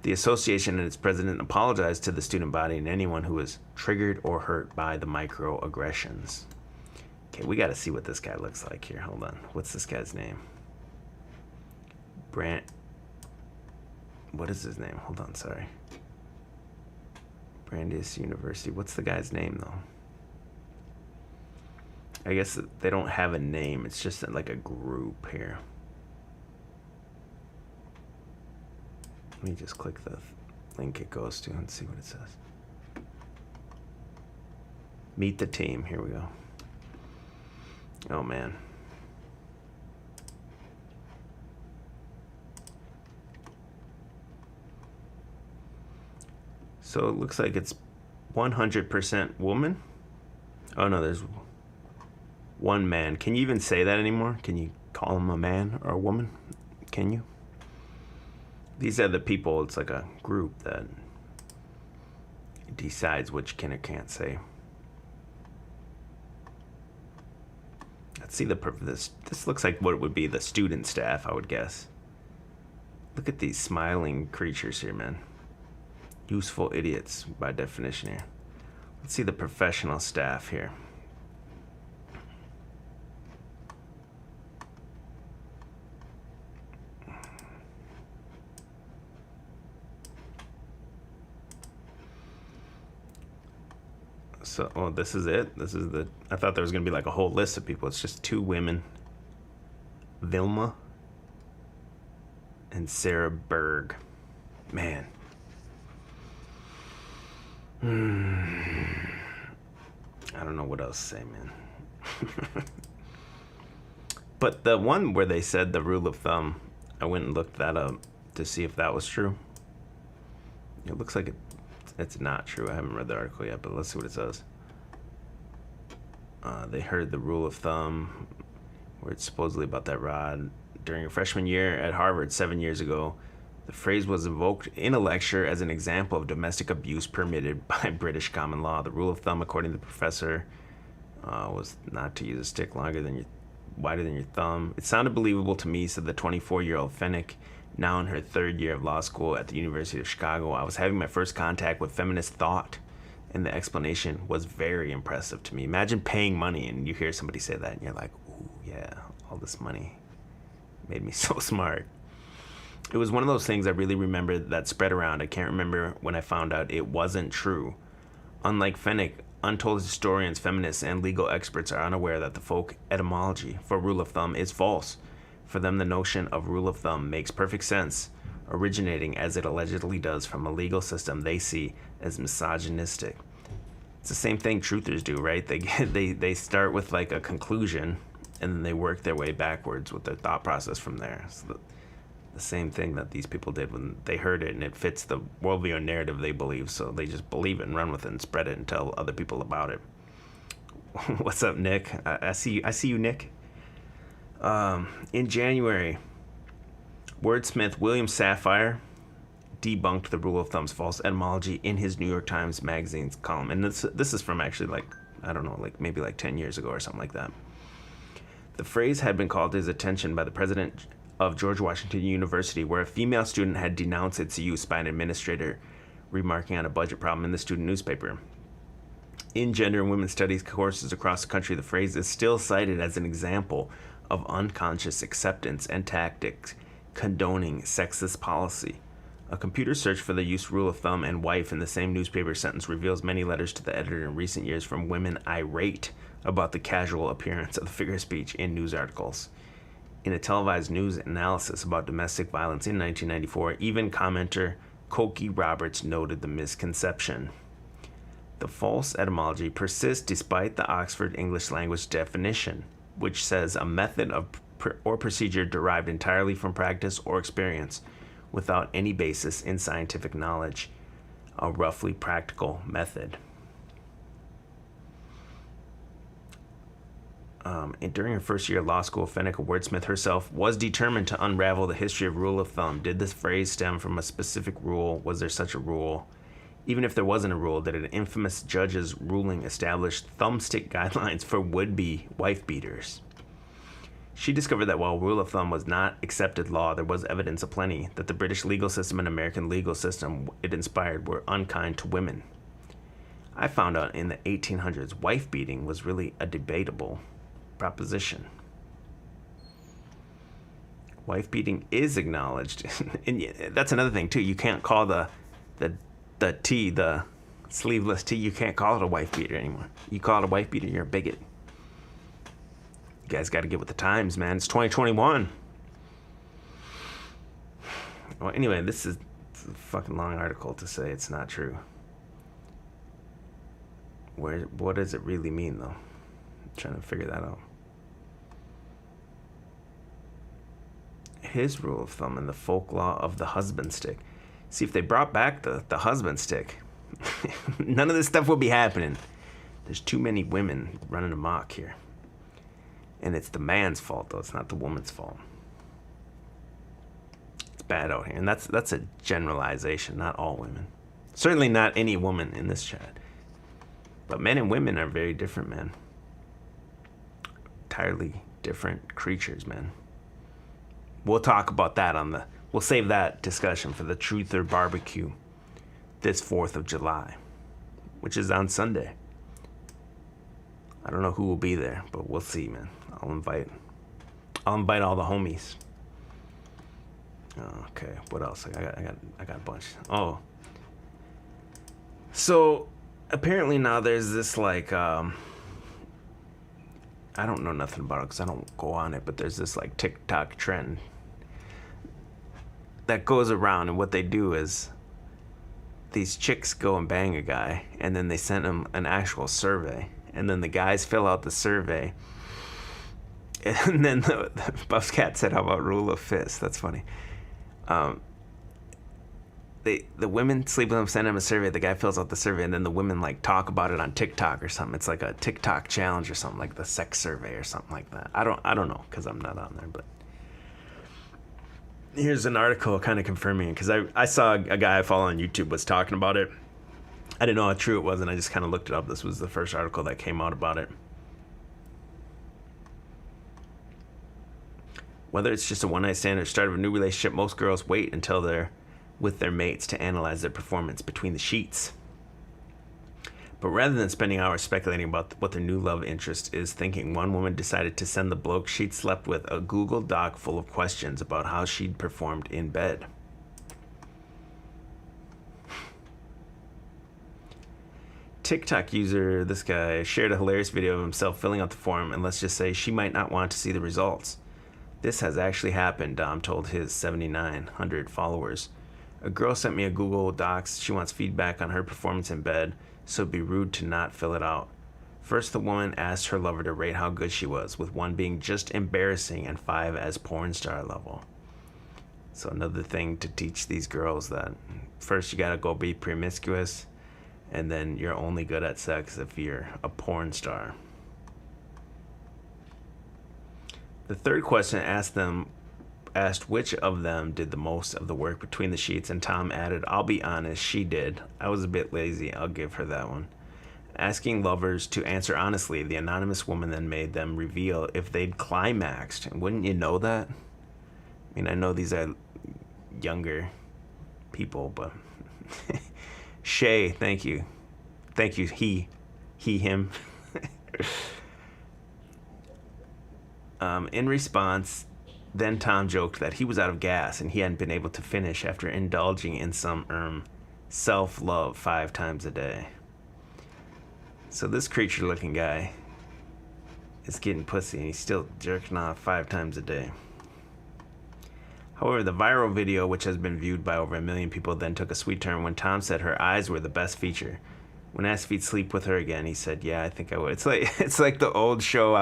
The association and its president apologized to the student body and anyone who was triggered or hurt by the microaggressions. Okay, we got to see what this guy looks like here. Hold on. What's this guy's name? What is his name? Hold on, sorry. Brandeis University. What's the guy's name, though? I guess they don't have a name. It's just like a group here. Let me just click the link it goes to and see what it says. Meet the team. Here we go. Oh, man. So it looks like it's 100% woman. Oh, no, there's one man. Can you even say that anymore? Can you call him a man or a woman? Can you? These are the people. It's like a group that decides which can or can't say. Let's see this looks like what it would be the student staff, I would guess. Look at these smiling creatures here, man. Useful idiots by definition here. Let's see the professional staff here. So, oh, this is it. I thought there was going to be like a whole list of people. It's just two women. Vilma and Sarah Berg. Man. I don't know what else to say, man. But the one where they said the rule of thumb, I went and looked that up to see if that was true. It looks like it's not true. I haven't read the article yet, but let's see what it says. They heard the rule of thumb, where it's supposedly about that rod. During a freshman year at Harvard 7 years ago, the phrase was invoked in a lecture as an example of domestic abuse permitted by British common law. The rule of thumb, according to the professor, was not to use a stick wider than your thumb. It sounded believable to me, said the 24-year-old Fennick, now in her third year of law school at the University of Chicago. I was having my first contact with feminist thought, and the explanation was very impressive to me. Imagine paying money and you hear somebody say that, and you're like, ooh, yeah, all this money made me so smart. It was one of those things I really remember that spread around. I can't remember when I found out it wasn't true. Unlike Fennick, untold historians, feminists, and legal experts are unaware that the folk etymology for rule of thumb is false. For them, the notion of rule of thumb makes perfect sense, originating as it allegedly does from a legal system they see as misogynistic. It's the same thing truthers do, right? They start with like a conclusion, and then they work their way backwards with their thought process from there. So the same thing that these people did when they heard it, and it fits the worldview and narrative they believe, so they just believe it and run with it and spread it and tell other people about it. What's up, Nick? I see you, Nick. In January, wordsmith William Safire debunked the rule of thumb's false etymology in his New York Times Magazine's column, and this is from actually maybe 10 years ago or something like that. The phrase had been called to his attention by the president of George Washington University, where a female student had denounced its use by an administrator, remarking on a budget problem in the student newspaper. In gender and women's studies courses across the country, the phrase is still cited as an example of unconscious acceptance and tactics condoning sexist policy. A computer search for the use rule of thumb and wife in the same newspaper sentence reveals many letters to the editor in recent years from women irate about the casual appearance of the figure of speech in news articles. In a televised news analysis about domestic violence in 1994, even commenter Cokie Roberts noted the misconception. The false etymology persists despite the Oxford English Language definition, which says a method or procedure derived entirely from practice or experience without any basis in scientific knowledge, a roughly practical method. And during her first year of law school, Fennick, a wordsmith herself, was determined to unravel the history of rule of thumb. Did this phrase stem from a specific rule? Was there such a rule? Even if there wasn't a rule, did an infamous judge's ruling establish thumbstick guidelines for would-be wife-beaters? She discovered that while rule of thumb was not accepted law, there was evidence aplenty that the British legal system and American legal system it inspired were unkind to women. I found out in the 1800s wife-beating was really a debatable proposition. Wife-beating is acknowledged. And that's another thing, too. You can't call the tee, the sleeveless tee, you can't call it a wife-beater anymore. You call it a wife-beater, you're a bigot. You guys got to get with the times, man. It's 2021. Well, anyway, it's a fucking long article to say it's not true. What does it really mean, though? I'm trying to figure that out. His rule of thumb and the folk law of the husband stick. See, if they brought back the husband stick, none of this stuff would be happening. There's too many women running amok here. And it's the man's fault, though. It's not the woman's fault. It's bad out here. And that's a generalization, not all women. Certainly not any woman in this chat. But men and women are very different, man. Entirely different creatures, man. We'll talk about that we'll save that discussion for the Truther Barbecue this 4th of July, which is on Sunday. I don't know who will be there, but we'll see, man. I'll invite all the homies. Okay, what else? I got a bunch. Oh. So apparently now there's this I don't know nothing about it because I don't go on it, but there's this TikTok trend that goes around, and what they do is these chicks go and bang a guy, and then they send him an actual survey, and then the guys fill out the survey, and then the Buffcat said, how about rule of fist? That's funny. the women sleep with him, send him a survey. The guy fills out the survey, and then the women like talk about it on TikTok or something. It's like a TikTok challenge or something, like the sex survey or something like that. I don't know because I'm not on there, but here's an article kind of confirming it because I saw a guy I follow on YouTube was talking about it. I didn't know how true it was, and I just kind of looked it up. This was the first article that came out about it. Whether it's just a one-night stand or start of a new relationship, most girls wait until they're with their mates to analyze their performance between the sheets. But rather than spending hours speculating about what their new love interest is thinking, one woman decided to send the bloke she'd slept with a Google Doc full of questions about how she'd performed in bed. TikTok user, this guy, shared a hilarious video of himself filling out the form, and let's just say she might not want to see the results. This has actually happened, Dom told his 7,900 followers. A girl sent me a Google Docs. She wants feedback on her performance in bed, so it'd be rude to not fill it out. First, the woman asked her lover to rate how good she was, with 1 being just embarrassing and 5 as porn star level. So another thing to teach these girls that first you gotta go be promiscuous, and then you're only good at sex if you're a porn star. The third question asked which of them did the most of the work between the sheets, and Tom added, I'll be honest, she did. I was a bit lazy, I'll give her that one. Asking lovers to answer honestly, the anonymous woman then made them reveal if they'd climaxed. And wouldn't you know that? I mean, I know these are younger people, but Shay, thank you. Thank you, he, him. In response, then Tom joked that he was out of gas and he hadn't been able to finish after indulging in some self-love 5 times a day. So this creature-looking guy is getting pussy and he's still jerking off 5 times a day. However, the viral video, which has been viewed by over 1 million people, then took a sweet turn when Tom said her eyes were the best feature. When asked if he'd sleep with her again, he said, "Yeah, I think I would." It's like the old show,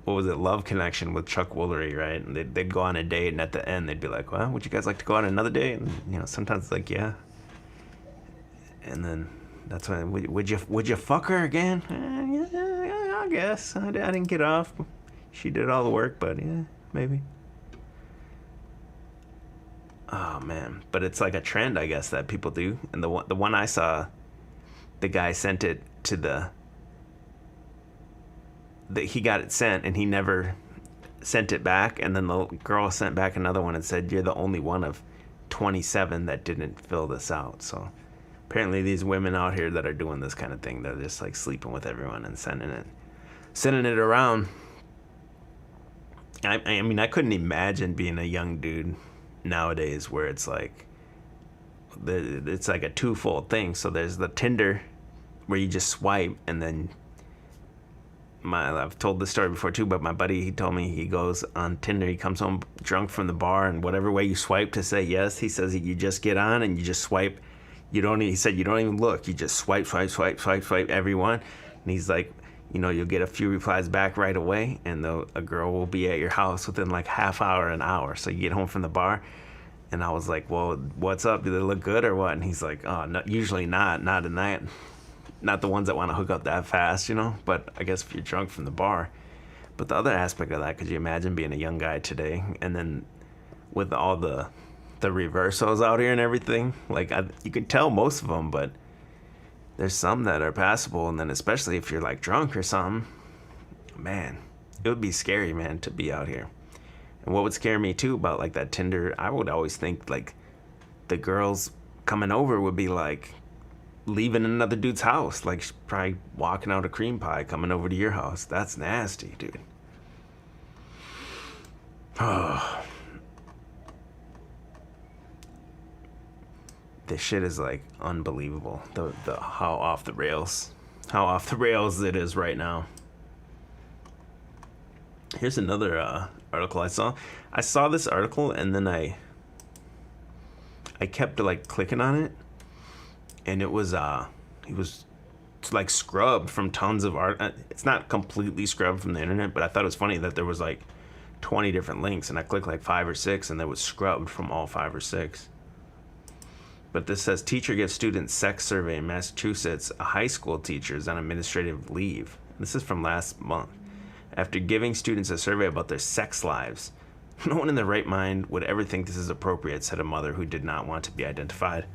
what was it, Love Connection with Chuck Woolery, right? And they'd go on a date, and at the end they'd be like, "Well, would you guys like to go on another date?" And sometimes it's like, "Yeah." And then that's when, would you fuck her again? Yeah, I guess. I didn't get off. She did all the work, but yeah, maybe. Oh man, but it's like a trend, I guess, that people do. And the one I saw, the guy sent it to he got it sent and he never sent it back, and then the girl sent back another one and said, "You're the only one of 27 that didn't fill this out." So apparently these women out here that are doing this kind of thing, they're just like sleeping with everyone and sending it around. I mean, I couldn't imagine being a young dude nowadays where it's like a twofold thing. So there's the Tinder where you just swipe, and then I've told this story before too, but my buddy, he told me he goes on Tinder, he comes home drunk from the bar, and whatever way you swipe to say yes, he says you just get on and you just swipe. He said you don't even look, you just swipe everyone. And he's like, you'll get a few replies back right away, and a girl will be at your house within like half hour, an hour. So you get home from the bar, and I was like, "Well, what's up? Do they look good or what?" And he's like, "Oh, no, usually not in that. Not the ones that want to hook up that fast, But I guess if you're drunk from the bar." But the other aspect of that, could you imagine being a young guy today, and then with all the reversos out here and everything? Like, you could tell most of them, but there's some that are passable, and then especially if you're like drunk or something, man, it would be scary, man, to be out here. And what would scare me too about like that Tinder, I would always think like the girls coming over would be like leaving another dude's house, like probably walking out a cream pie, coming over to your house. That's nasty, dude. Oh. This shit is like unbelievable. The how off the rails it is right now. Here's another article I saw. I saw this article and then I kept like clicking on it, and it was like scrubbed from tons of art. It's not completely scrubbed from the internet, but I thought it was funny that there was like 20 different links, and I clicked like 5 or 6, and that was scrubbed from all 5 or 6. But this says teacher gives student sex survey in Massachusetts. A high school teacher is on administrative leave. This is from last month. After giving students a survey about their sex lives. No one in their right mind would ever think this is appropriate, said a mother who did not want to be identified.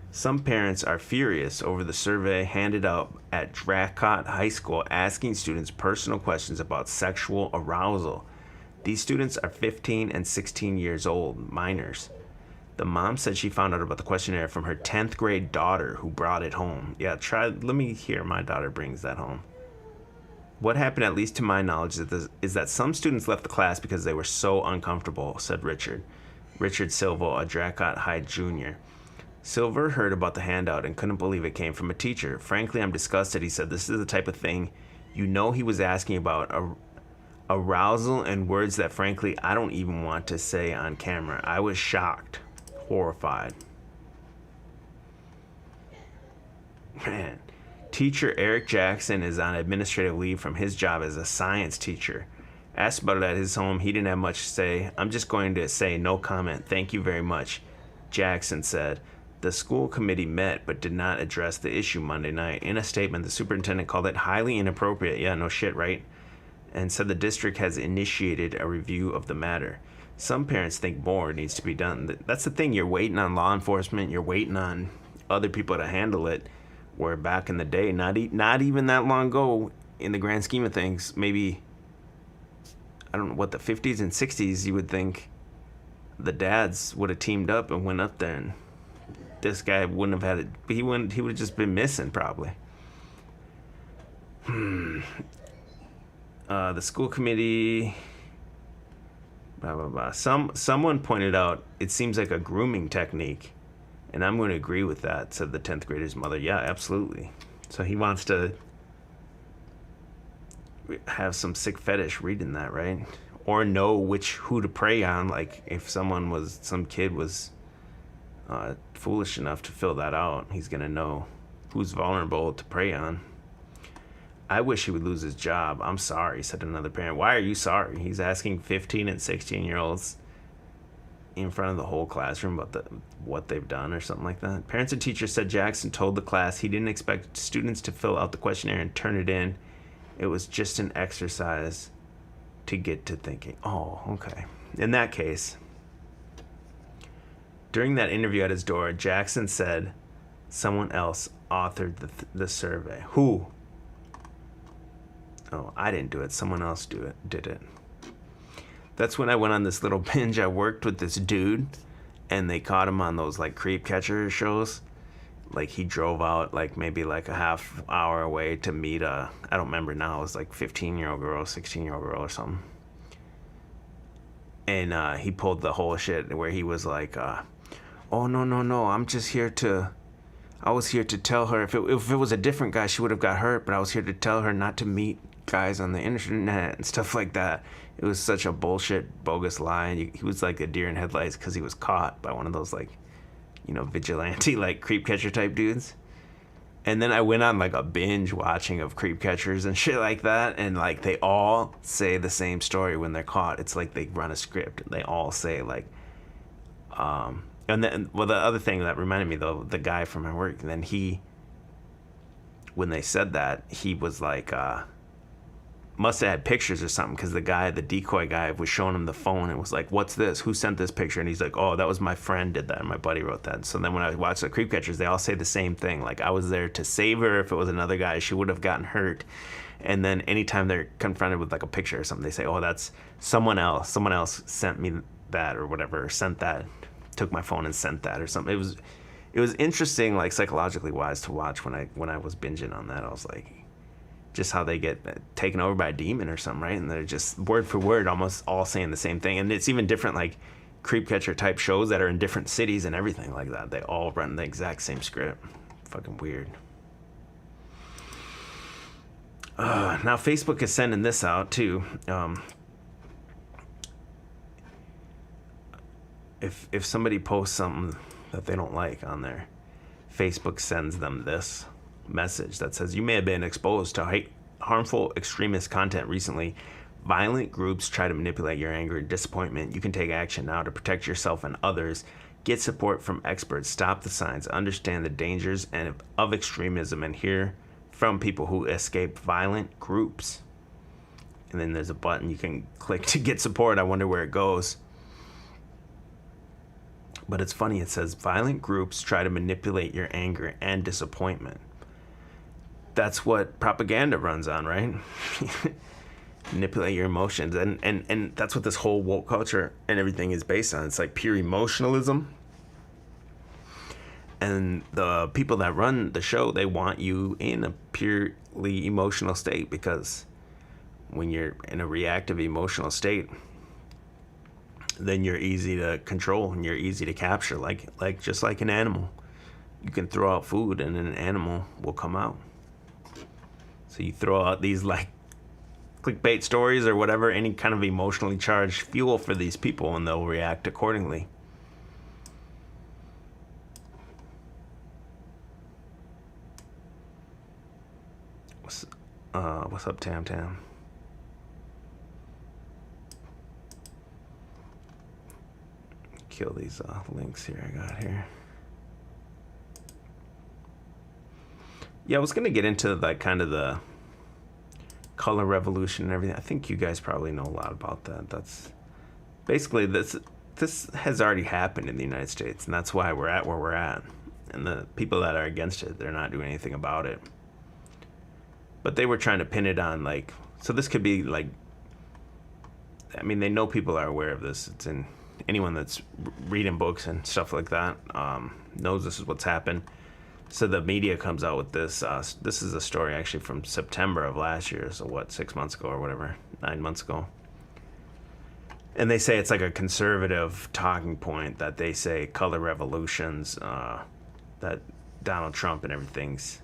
Some parents are furious over the survey handed out at Dracott High School asking students personal questions about sexual arousal. These students are 15 and 16 years old, minors. The mom said she found out about the questionnaire from her 10th grade daughter who brought it home. Yeah, let me hear my daughter brings that home. What happened, at least to my knowledge, is that some students left the class because they were so uncomfortable, said Richard. Richard Silva, a Dracott High junior. Silver heard about the handout and couldn't believe it came from a teacher. Frankly, I'm disgusted, he said. This is the type of thing he was asking about. Arousal and words that, frankly, I don't even want to say on camera. I was shocked. Horrified. Man. Teacher Eric Jackson is on administrative leave from his job as a science teacher. Asked about it at his home, he didn't have much to say. I'm just going to say no comment. Thank you very much, Jackson said. The school committee met but did not address the issue Monday night. In a statement, the superintendent called it highly inappropriate. Yeah, no shit, right? And said the district has initiated a review of the matter. Some parents think more needs to be done. That's the thing. You're waiting on law enforcement. You're waiting on other people to handle it. Where back in the day, not even that long ago, in the grand scheme of things, maybe, I don't know, what, the 50s and 60s, you would think the dads would have teamed up and went up there, and this guy wouldn't have had it. He would have just been missing, probably. The school committee... Blah, blah, blah. Someone pointed out it seems like a grooming technique, and I'm going to agree with that, said the 10th grader's mother. Yeah, absolutely. So he wants to have some sick fetish reading that, right? Or know who to prey on, like if some kid was foolish enough to fill that out, he's going to know who's vulnerable to prey on. I wish he would lose his job. I'm sorry, said another parent. Why are you sorry? He's asking 15 and 16-year-olds in front of the whole classroom about what they've done or something like that. Parents and teachers said Jackson told the class he didn't expect students to fill out the questionnaire and turn it in. It was just an exercise to get to thinking. Oh, okay. In that case, during that interview at his door, Jackson said someone else authored the survey. Who? Oh, I didn't do it. Someone else did it. That's when I went on this little binge. I worked with this dude, and they caught him on those, like, creep catcher shows. Like, he drove out, like, maybe, like, a half hour away to meet I don't remember now. It was, like, 15-year-old girl, 16-year-old girl or something. And he pulled the whole shit where he was like, oh, no, I was here to tell her if it was a different guy, she would have got hurt, but I was here to tell her not to meet guys on the internet and stuff like that. It was such a bullshit, bogus lie. And he was like a deer in headlights because he was caught by one of those, like, vigilante, like, creep catcher type dudes. And then I went on, like, a binge watching of creep catchers and shit like that. And, like, they all say the same story when they're caught. It's like they run a script. They all say, like, and then, well, the other thing that reminded me, though, the guy from my work, and then when they said that, he was like, must have had pictures or something, because the decoy guy was showing him the phone and was like, what's this? Who sent this picture? And he's like, oh, that was my friend did that, and my buddy wrote that. So then when I watch the creep catchers, they all say the same thing. Like, I was there to save her. If it was another guy, she would have gotten hurt. And then anytime they're confronted with, like, a picture or something, they say, oh, that's someone else. Someone else sent me that or whatever, or sent that, took my phone and sent that or something. It was interesting, like, psychologically wise to watch when I was binging on that. I was like, just how they get taken over by a demon or something, right? And they're just word for word almost all saying the same thing. And it's even different, like, creep catcher type shows that are in different cities and everything like that. They all run the exact same script. Fucking weird. Now Facebook is sending this out too. If somebody posts something that they don't like on there, Facebook sends them this message that says, you may have been exposed to harmful extremist content recently. Violent groups try to manipulate your anger and disappointment. You can take action now to protect yourself and others. Get support from experts, stop the signs, understand the dangers of extremism, and hear from people who escape violent groups. And then there's a button you can click to get support. I wonder where it goes. But it's funny, it says violent groups try to manipulate your anger and disappointment. That's what propaganda runs on, right? Manipulate your emotions. And that's what this whole woke culture and everything is based on. It's like pure emotionalism. And the people that run the show, they want you in a purely emotional state, because when you're in a reactive emotional state, then you're easy to control and you're easy to capture, like just like an animal. You can throw out food and an animal will come out. So you throw out these like clickbait stories or whatever, any kind of emotionally charged fuel for these people, and they'll react accordingly. What's up, Tam Tam? Kill these links here I got here. Yeah, I was gonna get into like kind of the color revolution and everything. I think you guys probably know a lot about that. That's basically this has already happened in the United States, and that's why we're at where we're at. And the people that are against it, they're not doing anything about it. But they were trying to pin it on like, so this could be like, I mean, they know people are aware of this. It's in anyone that's reading books and stuff like that knows this is what's happened. So the media comes out with this. This is a story actually from September of last year. So what, 6 months ago or whatever, 9 months ago. And they say it's like a conservative talking point that they say color revolutions, that Donald Trump and everything's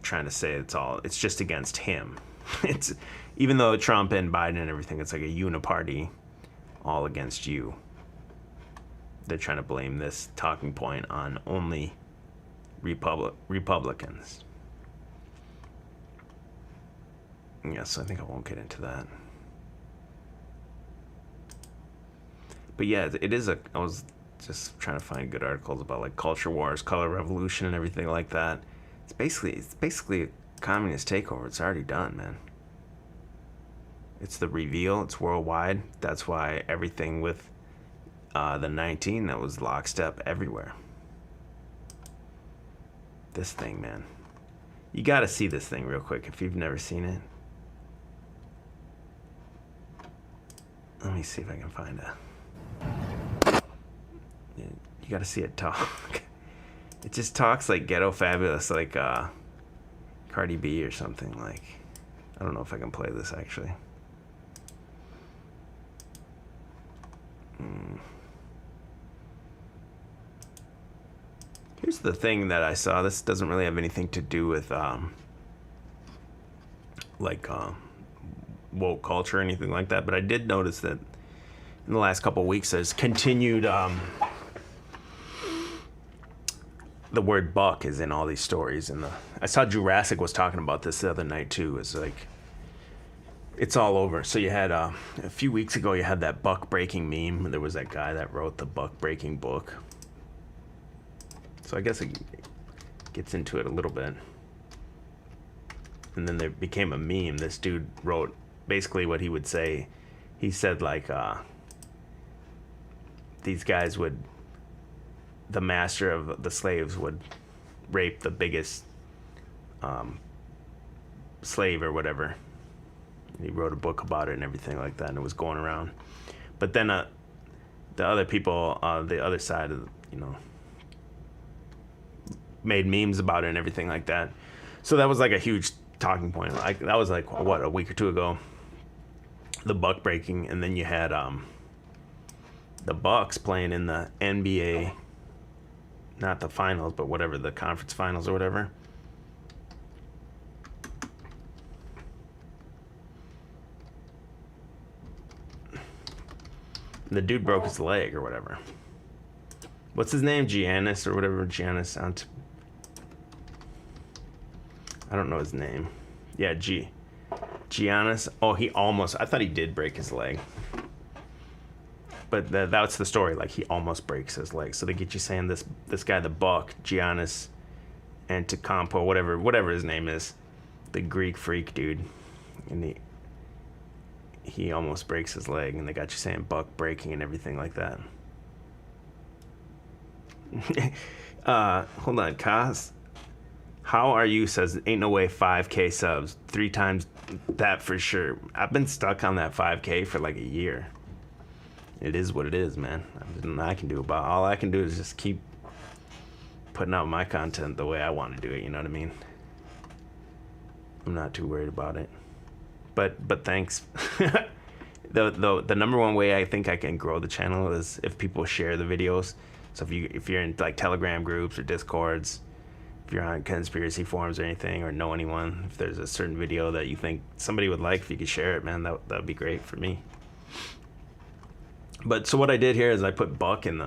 trying to say it's just against him. It's even though Trump and Biden and everything, it's like a uniparty, all against you. They're trying to blame this talking point on only Republicans. Yes, I think I won't get into that. But yeah, it is I was just trying to find good articles about like culture wars, color revolution, and everything like that. It's basically a communist takeover. It's already done, man. It's the reveal. It's worldwide. That's why everything with the 19, that was lockstep everywhere. This thing, man. You got to see this thing real quick if you've never seen it. Let me see if I can find it. You got to see it talk. It just talks like ghetto fabulous, like Cardi B or something. Like, I don't know if I can play this actually. Here's the thing that I saw. This doesn't really have anything to do with woke culture or anything like that, but I did notice that in the last couple of weeks there's continued the word buck is in all these stories, and I saw Jurassic was talking about this the other night too. It's like it's all over. So you had a few weeks ago you had that buck breaking meme. There was that guy that wrote the buck breaking book. So I guess it gets into it a little bit. And then there became a meme. This dude wrote basically what he would say. He said like these guys would, the master of the slaves would rape the biggest slave or whatever. And he wrote a book about it and everything like that, and it was going around. But then the other people, the other side of, made memes about it and everything like that. So that was like a huge talking point. Like that was like what, a week or two ago, the buck breaking. And then you had the Bucks playing in the NBA, not the finals, but whatever, the conference finals or whatever. And the dude broke his leg or whatever. What's his name? Giannis or whatever. Giannis I don't know his name. Yeah, Giannis. Oh, he almost, I thought he did break his leg. but that's the story. Like, he almost breaks his leg. So they get you saying this guy, the Buck, Giannis Antetokounmpo, whatever his name is, the Greek freak dude, and he almost breaks his leg, and they got you saying Buck breaking and everything like that. Hold on, Kaz. How are you? Says, ain't no way 5K subs. 3 times that for sure. I've been stuck on that 5K for like a year. It is what it is, man. All I can do is just keep putting out my content the way I want to do it. You know what I mean? I'm not too worried about it. But thanks. The number one way I think I can grow the channel is if people share the videos. So if you're in like Telegram groups or Discords, if you're on conspiracy forums or anything, or know anyone, if there's a certain video that you think somebody would like, if you could share it, man, that would be great for me. But so what I did here is I put Buck and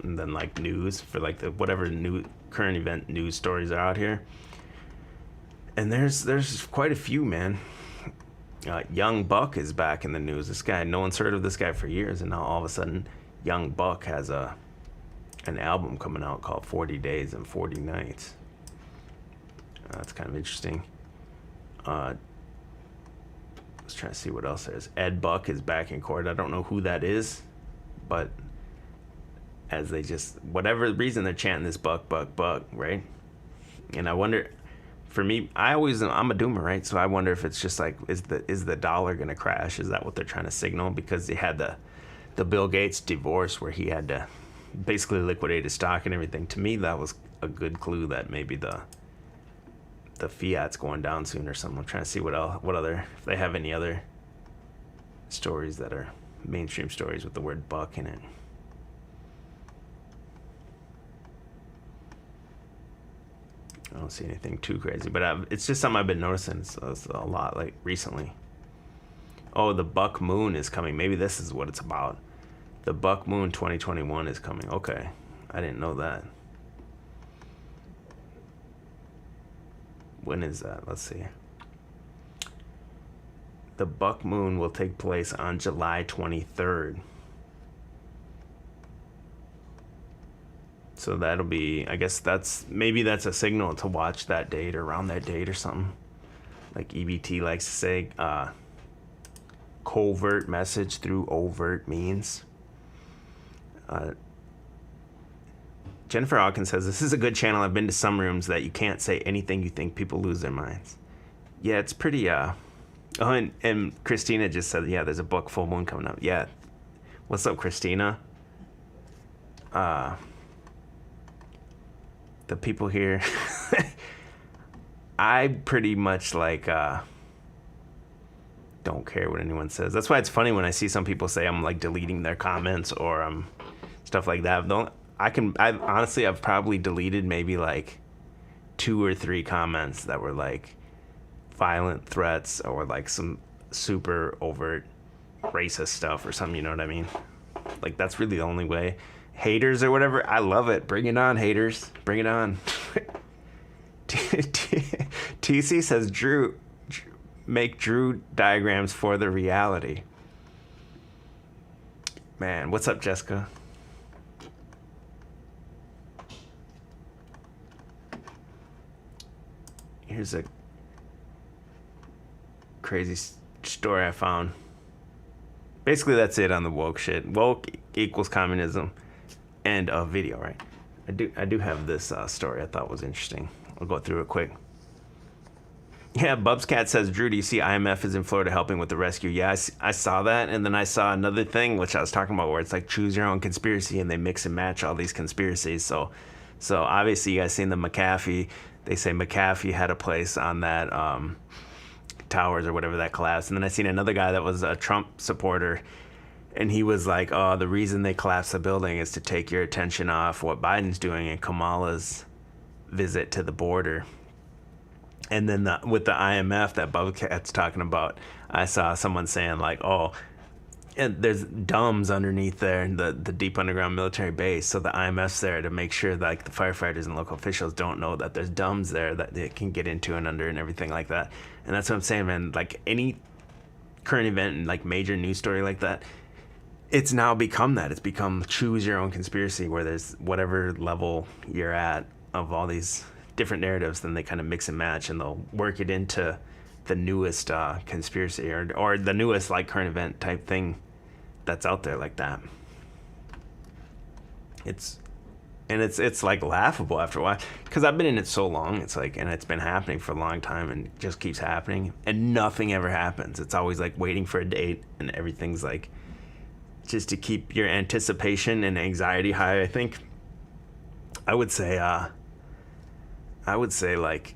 then like news for like the whatever new current event news stories are out here. And there's quite a few, man. Young Buck is back in the news. This guy, no one's heard of this guy for years, and now all of a sudden, Young Buck has an album coming out called 40 Days and 40 Nights. That's kind of interesting. Let's try to see what else there is. Ed Buck is back in court. I don't know who that is, but as they just, whatever reason they're chanting this Buck, right? And I wonder, for me, I'm a doomer, right? So I wonder if it's just like, is the dollar gonna crash? Is that what they're trying to signal? Because they had the Bill Gates divorce where he had to basically liquidate his stock and everything. To me, that was a good clue that maybe the fiat's going down soon or something. I'm trying to see what other, if they have any other stories that are mainstream stories with the word buck in it. I don't see anything too crazy, but it's just something I've been noticing. So it's a lot like recently. Oh, the Buck Moon is coming. Maybe this is what it's about. The Buck Moon 2021 is coming. Okay, I didn't know that. When is that? Let's see. The Buck Moon will take place on July 23rd. So that'll be, I guess maybe that's a signal to watch that date or around that date or something. Like EBT likes to say, covert message through overt means. Jennifer Hawkins says, this is a good channel. I've been to some rooms that you can't say anything you think, people lose their minds. Yeah, it's pretty, oh, and Christina just said, yeah, there's a book full moon coming up. Yeah. What's up, Christina? The people here, I pretty much like, don't care what anyone says. That's why it's funny when I see some people say I'm like deleting their comments or stuff like that. Honestly, I've probably deleted maybe like 2 or 3 comments that were like violent threats or like some super overt racist stuff or something, you know what I mean? Like, that's really the only way. Haters or whatever, I love it. Bring it on, haters. Bring it on. TC says, make Drew diagrams for the reality. Man, what's up, Jessica? Here's a crazy story I found. Basically, that's it on the woke shit. Woke equals communism. And a video, right? I do have this story I thought was interesting. I'll go through it quick. Yeah, Bubs Cat says, Drew, do you see IMF is in Florida helping with the rescue? Yeah, I saw that, and then I saw another thing, which I was talking about, where it's like choose your own conspiracy, and they mix and match all these conspiracies. So obviously you guys seen the McAfee. They say McAfee had a place on that towers or whatever that collapsed. And then I seen another guy that was a Trump supporter, and he was like, oh, the reason they collapsed the building is to take your attention off what Biden's doing and Kamala's visit to the border. And then with the IMF that Bubcat's talking about, I saw someone saying like, oh, and there's dumbs underneath there in the deep underground military base. So the IMF's there to make sure that, like, the firefighters and local officials don't know that there's dumbs there that they can get into and under and everything like that. And that's what I'm saying, man. Like, any current event and like major news story like that, it's now become that. It's become choose your own conspiracy, where there's whatever level you're at of all these different narratives, then they kind of mix and match, and they'll work it into the newest conspiracy or the newest like current event type thing that's out there like that. It's like laughable after a while, because I've been in it so long. It's like, and it's been happening for a long time, and it just keeps happening, and nothing ever happens. It's always like waiting for a date, and everything's like just to keep your anticipation and anxiety high. I think I would say like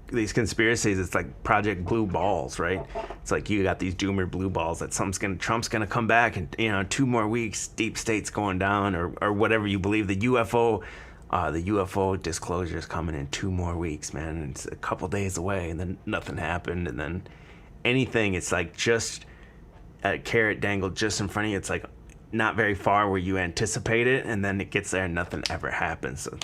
these conspiracies, it's like Project Blue Balls, right? It's like you got these doomer blue balls that Trump's gonna come back, and 2 more weeks, deep state's going down, or whatever you believe. The UFO disclosure is coming in 2 more weeks, man. And it's a couple days away, and then nothing happened, and then anything, it's like just a carrot dangled just in front of you. It's like not very far where you anticipate it, and then it gets there and nothing ever happens. So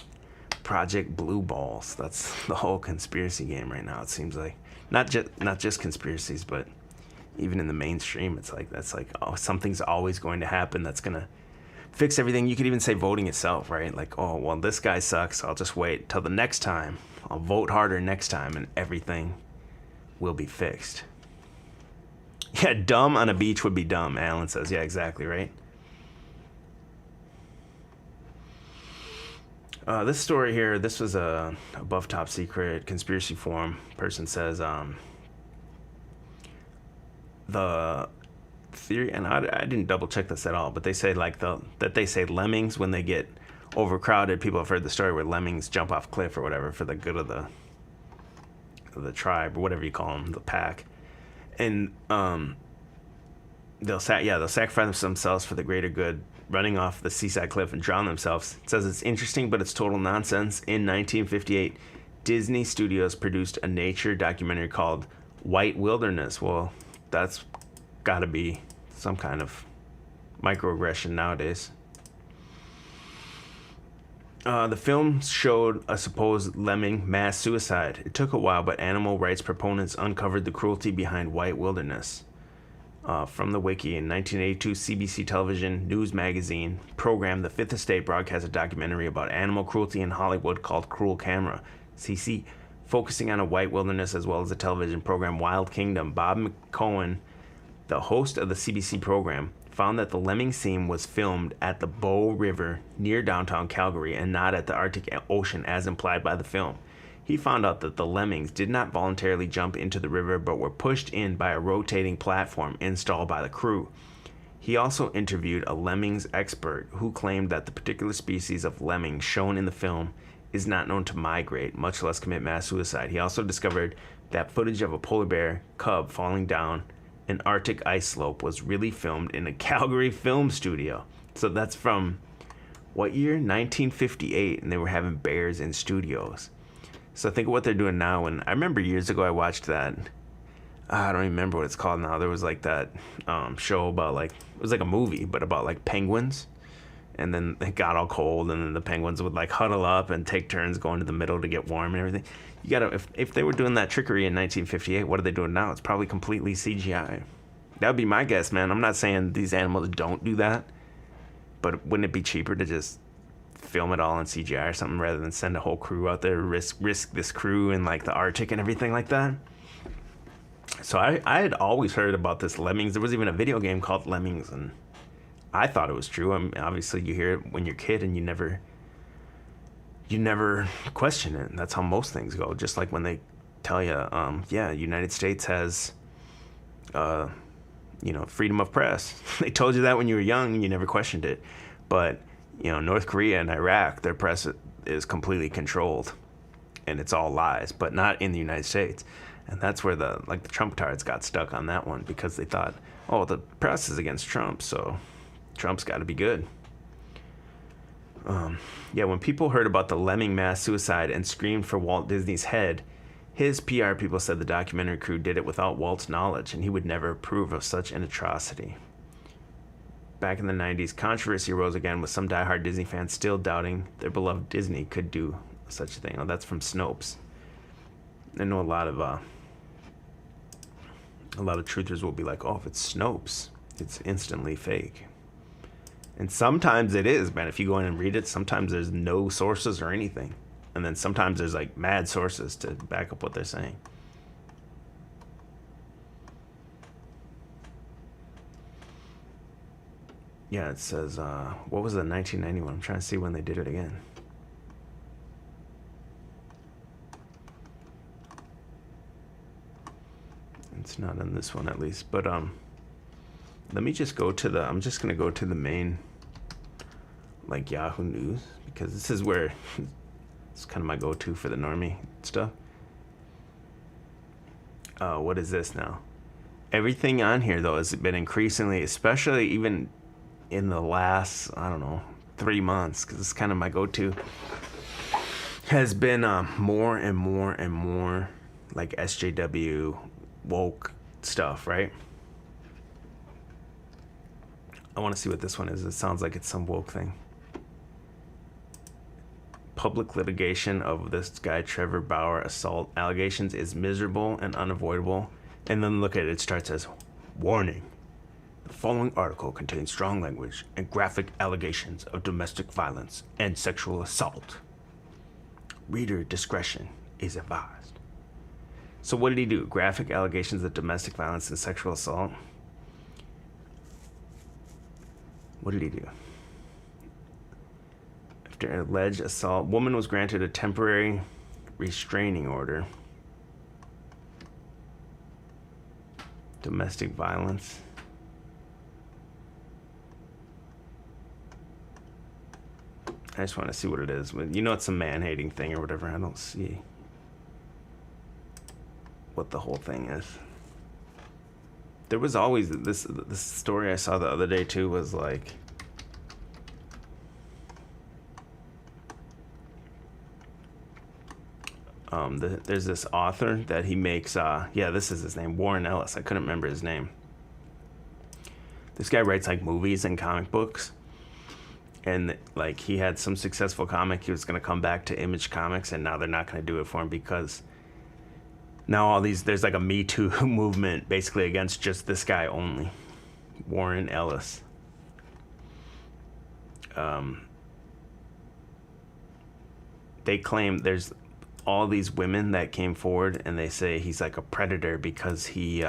Project Blue Balls, that's the whole conspiracy game right now. It seems like not just conspiracies, but even in the mainstream, it's like that's like, oh, something's always going to happen that's gonna fix everything. You could even say voting itself, right? Like, oh well, this guy sucks, I'll just wait till the next time, I'll vote harder next time, and everything will be fixed. Yeah, dumb on a beach would be dumb, Alan says. Yeah, exactly, right? This story here, this was a above top secret conspiracy forum. Person says the theory, and I didn't double check this at all, but they say like that they say lemmings, when they get overcrowded, people have heard the story where lemmings jump off a cliff or whatever for the good of the tribe, or whatever you call them, the pack, and they'll sacrifice themselves for the greater good, running off the seaside cliff and drown themselves. It says it's interesting, but it's total nonsense. In 1958, Disney Studios produced a nature documentary called White Wilderness. Well, that's got to be some kind of microaggression nowadays. The film showed a supposed lemming mass suicide. It took a while, but animal rights proponents uncovered the cruelty behind White Wilderness. From the wiki, in 1982, CBC television news magazine program The Fifth Estate broadcast a documentary about animal cruelty in Hollywood called Cruel Camera, CC, focusing on a white wilderness, as well as the television program Wild Kingdom. Bob McCohen, the host of the CBC program, found that the lemming scene was filmed at the Bow River near downtown Calgary and not at the Arctic Ocean as implied by the film. He found out that the lemmings did not voluntarily jump into the river, but were pushed in by a rotating platform installed by the crew. He also interviewed a lemmings expert who claimed that the particular species of lemming shown in the film is not known to migrate, much less commit mass suicide. He also discovered that footage of a polar bear cub falling down an Arctic ice slope was really filmed in a Calgary film studio. So that's from what year? 1958, and they were having bears in studios. So think of what they're doing now. And I remember years ago I watched that. I don't even remember what it's called now. There was like that show about like, it was like a movie, but about like penguins. And then it got all cold, and then the penguins would like huddle up and take turns going to the middle to get warm and everything. You gotta, if they were doing that trickery in 1958, what are they doing now? It's probably completely CGI. That would be my guess, man. I'm not saying these animals don't do that, but wouldn't it be cheaper to just film it all in CGI or something rather than send a whole crew out there, risk this crew in like the Arctic and everything like that? So I had always heard about this lemmings. There was even a video game called Lemmings, and I thought it was true. I mean, obviously you hear it when you're a kid and you never question it. And that's how most things go. Just like when they tell you, United States has freedom of press. They told you that when you were young and you never questioned it. But North Korea and Iraq, their press is completely controlled, and it's all lies, but not in the United States. And that's where the Trump tards got stuck on that one, because they thought, oh, the press is against Trump, so Trump's got to be good. When people heard about the lemming mass suicide and screamed for Walt Disney's head, his PR people said the documentary crew did it without Walt's knowledge, and he would never approve of such an atrocity. Back in the 90s, controversy arose again, with some diehard Disney fans still doubting their beloved Disney could do such a thing. Oh, that's from Snopes. I know a lot of truthers will be like, oh, if it's Snopes, it's instantly fake. And sometimes it is, man. If you go in and read it, sometimes there's no sources or anything. And then sometimes there's like mad sources to back up what they're saying. Yeah, it says, what was it, 1991? I'm trying to see when they did it again. It's not in this one, at least. But let me just go to the, I'm just going to go to the main, like, Yahoo News, because this is where it's kind of my go-to for the normie stuff. What is this now? Everything on here, though, has been increasingly, especially even in the last, I don't know, 3 months, because it's kind of my go-to, has been more and more and more like SJW woke stuff, right? I want to see what this one is. It sounds like it's some woke thing. Public litigation of this guy Trevor Bauer assault allegations is miserable and unavoidable. And then look at it. It starts as, warning. The following article contains strong language and graphic allegations of domestic violence and sexual assault. Reader discretion is advised. So what did he do? Graphic allegations of domestic violence and sexual assault? What did he do? After an alleged assault, woman was granted a temporary restraining order. Domestic violence. I just want to see what it is. You know, it's a man-hating thing or whatever. I don't see what the whole thing is. There was always this story I saw the other day too was like, there's this author that he makes, yeah, this is his name, Warren Ellis. I couldn't remember his name. This guy writes like movies and comic books. And like he had some successful comic, he was going to come back to Image Comics, and now they're not going to do it for him because now all these, there's like a Me Too movement basically against just this guy only, Warren Ellis. They claim there's all these women that came forward and they say he's like a predator because he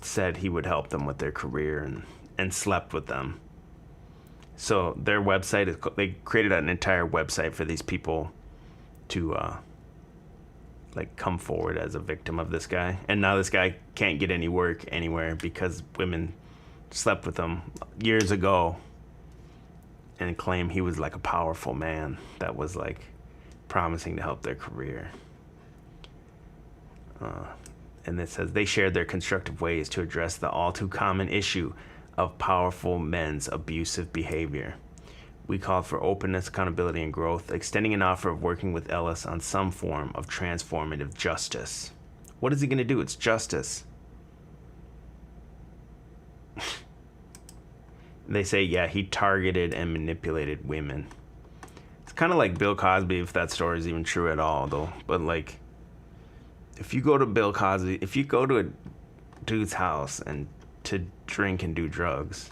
said he would help them with their career and slept with them. So their website is, they created an entire website for these people to like come forward as a victim of this guy. And now this guy can't get any work anywhere because women slept with him years ago and claim he was like a powerful man that was like promising to help their career. And it says they shared their constructive ways to address the all too common issue of powerful men's abusive behavior. We called for openness, accountability, and growth, extending an offer of working with Ellis on some form of transformative justice. What is he going to do? It's justice. They say, yeah, he targeted and manipulated women. It's kind of like Bill Cosby, if that story is even true at all, though. But, like, if you go to Bill Cosby, if you go to a dude's house and to drink and do drugs,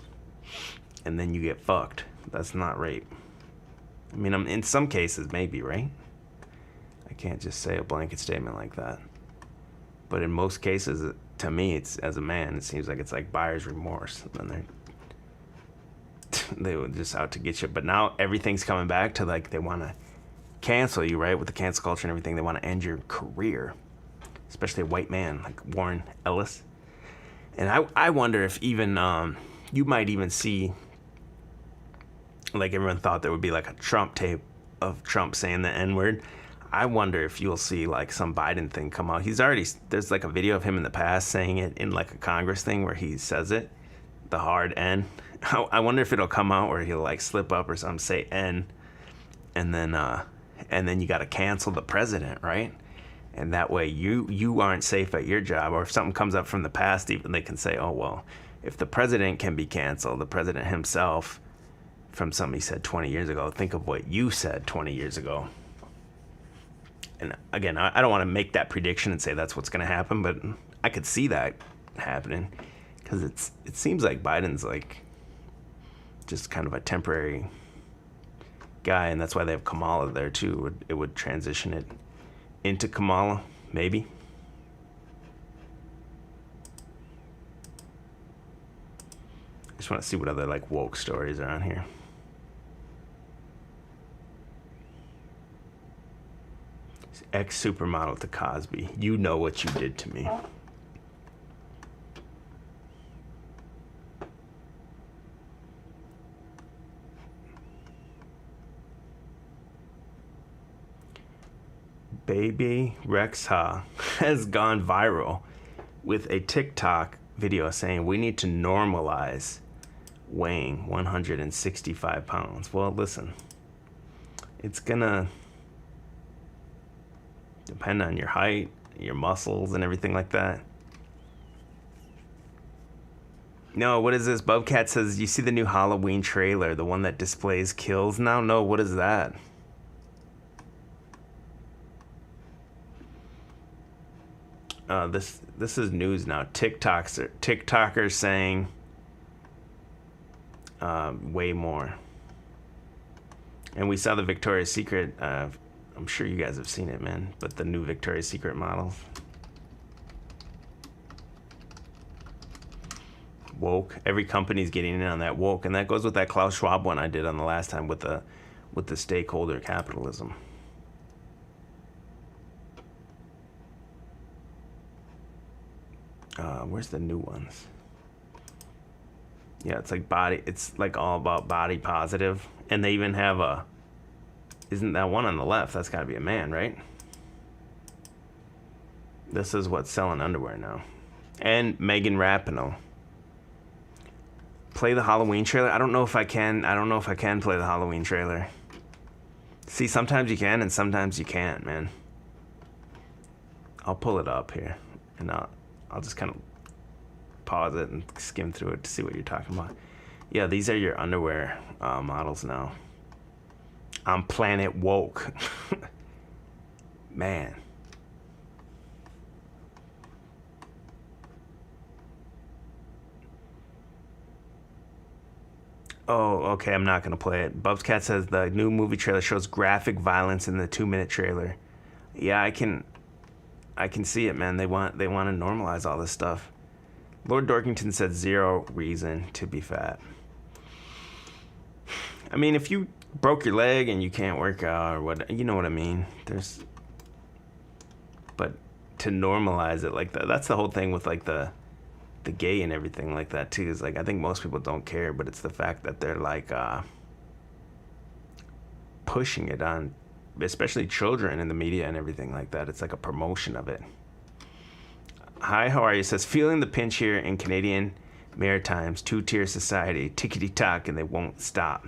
and then you get fucked, that's not rape. I mean, in some cases, maybe, right? I can't just say a blanket statement like that. But in most cases, to me, it's, as a man, it seems like it's like buyer's remorse. And they were just out to get you. But now everything's coming back to, like, they want to cancel you, right? With the cancel culture and everything, they want to end your career. Especially a white man like Warren Ellis. And I wonder if even, you might even see, like everyone thought there would be like a Trump tape of Trump saying the N-word. I wonder if you'll see like some Biden thing come out. He's already, there's like a video of him in the past saying it in like a Congress thing where he says it, the hard N. I wonder if it'll come out where he'll like slip up or something, say N, and then you got to cancel the president, right? And that way you aren't safe at your job. Or if something comes up from the past, even they can say, oh, well, if the president can be canceled, the president himself, from something he said 20 years ago, think of what you said 20 years ago. And again, I don't want to make that prediction and say that's what's going to happen, but I could see that happening. Because it seems like Biden's like just kind of a temporary guy, and that's why they have Kamala there too. It would transition it into Kamala, maybe. I just want to see what other like woke stories are on here. Ex-supermodel to Cosby. You know what you did to me. Baby Rexha has gone viral with a TikTok video saying we need to normalize weighing 165 pounds. Well, listen, it's gonna depend on your height, your muscles, and everything like that. No, what is this? Bubcat says, you see the new Halloween trailer, the one that displays kills now? No, what is that? This is news now. TikTokers saying way more. And we saw the Victoria's Secret. I'm sure you guys have seen it, man. But the new Victoria's Secret models. Woke. Every company's getting in on that woke, and that goes with that Klaus Schwab one I did on the last time with the stakeholder capitalism. Where's the new ones? Yeah, it's like body. It's like all about body positive, and they even have a. Isn't that one on the left? That's got to be a man, right? This is what's selling underwear now, and Megan Rapinoe. Play the Halloween trailer. I don't know if I can play the Halloween trailer. See, sometimes you can, and sometimes you can't, man. I'll pull it up here, and I'll just kind of pause it and skim through it to see what you're talking about. Yeah, these are your underwear models now. I'm Planet Woke. Man. Oh, okay, I'm not going to play it. Bubs Cat says the new movie trailer shows graphic violence in the 2-minute trailer. Yeah, I can see it, man. They want to normalize all this stuff. Lord Dorkington said 0 reason to be fat. I mean, if you broke your leg and you can't work out or what, you know what I mean. But to normalize it like that, that's the whole thing with like the gay and everything like that too. Is like I think most people don't care, but it's the fact that they're like pushing it on, especially children in the media and everything like that. It's like a promotion of it. Hi, how are you? Says, feeling the pinch here in Canadian Maritimes, 2-tier society, tickety-tock, and they won't stop.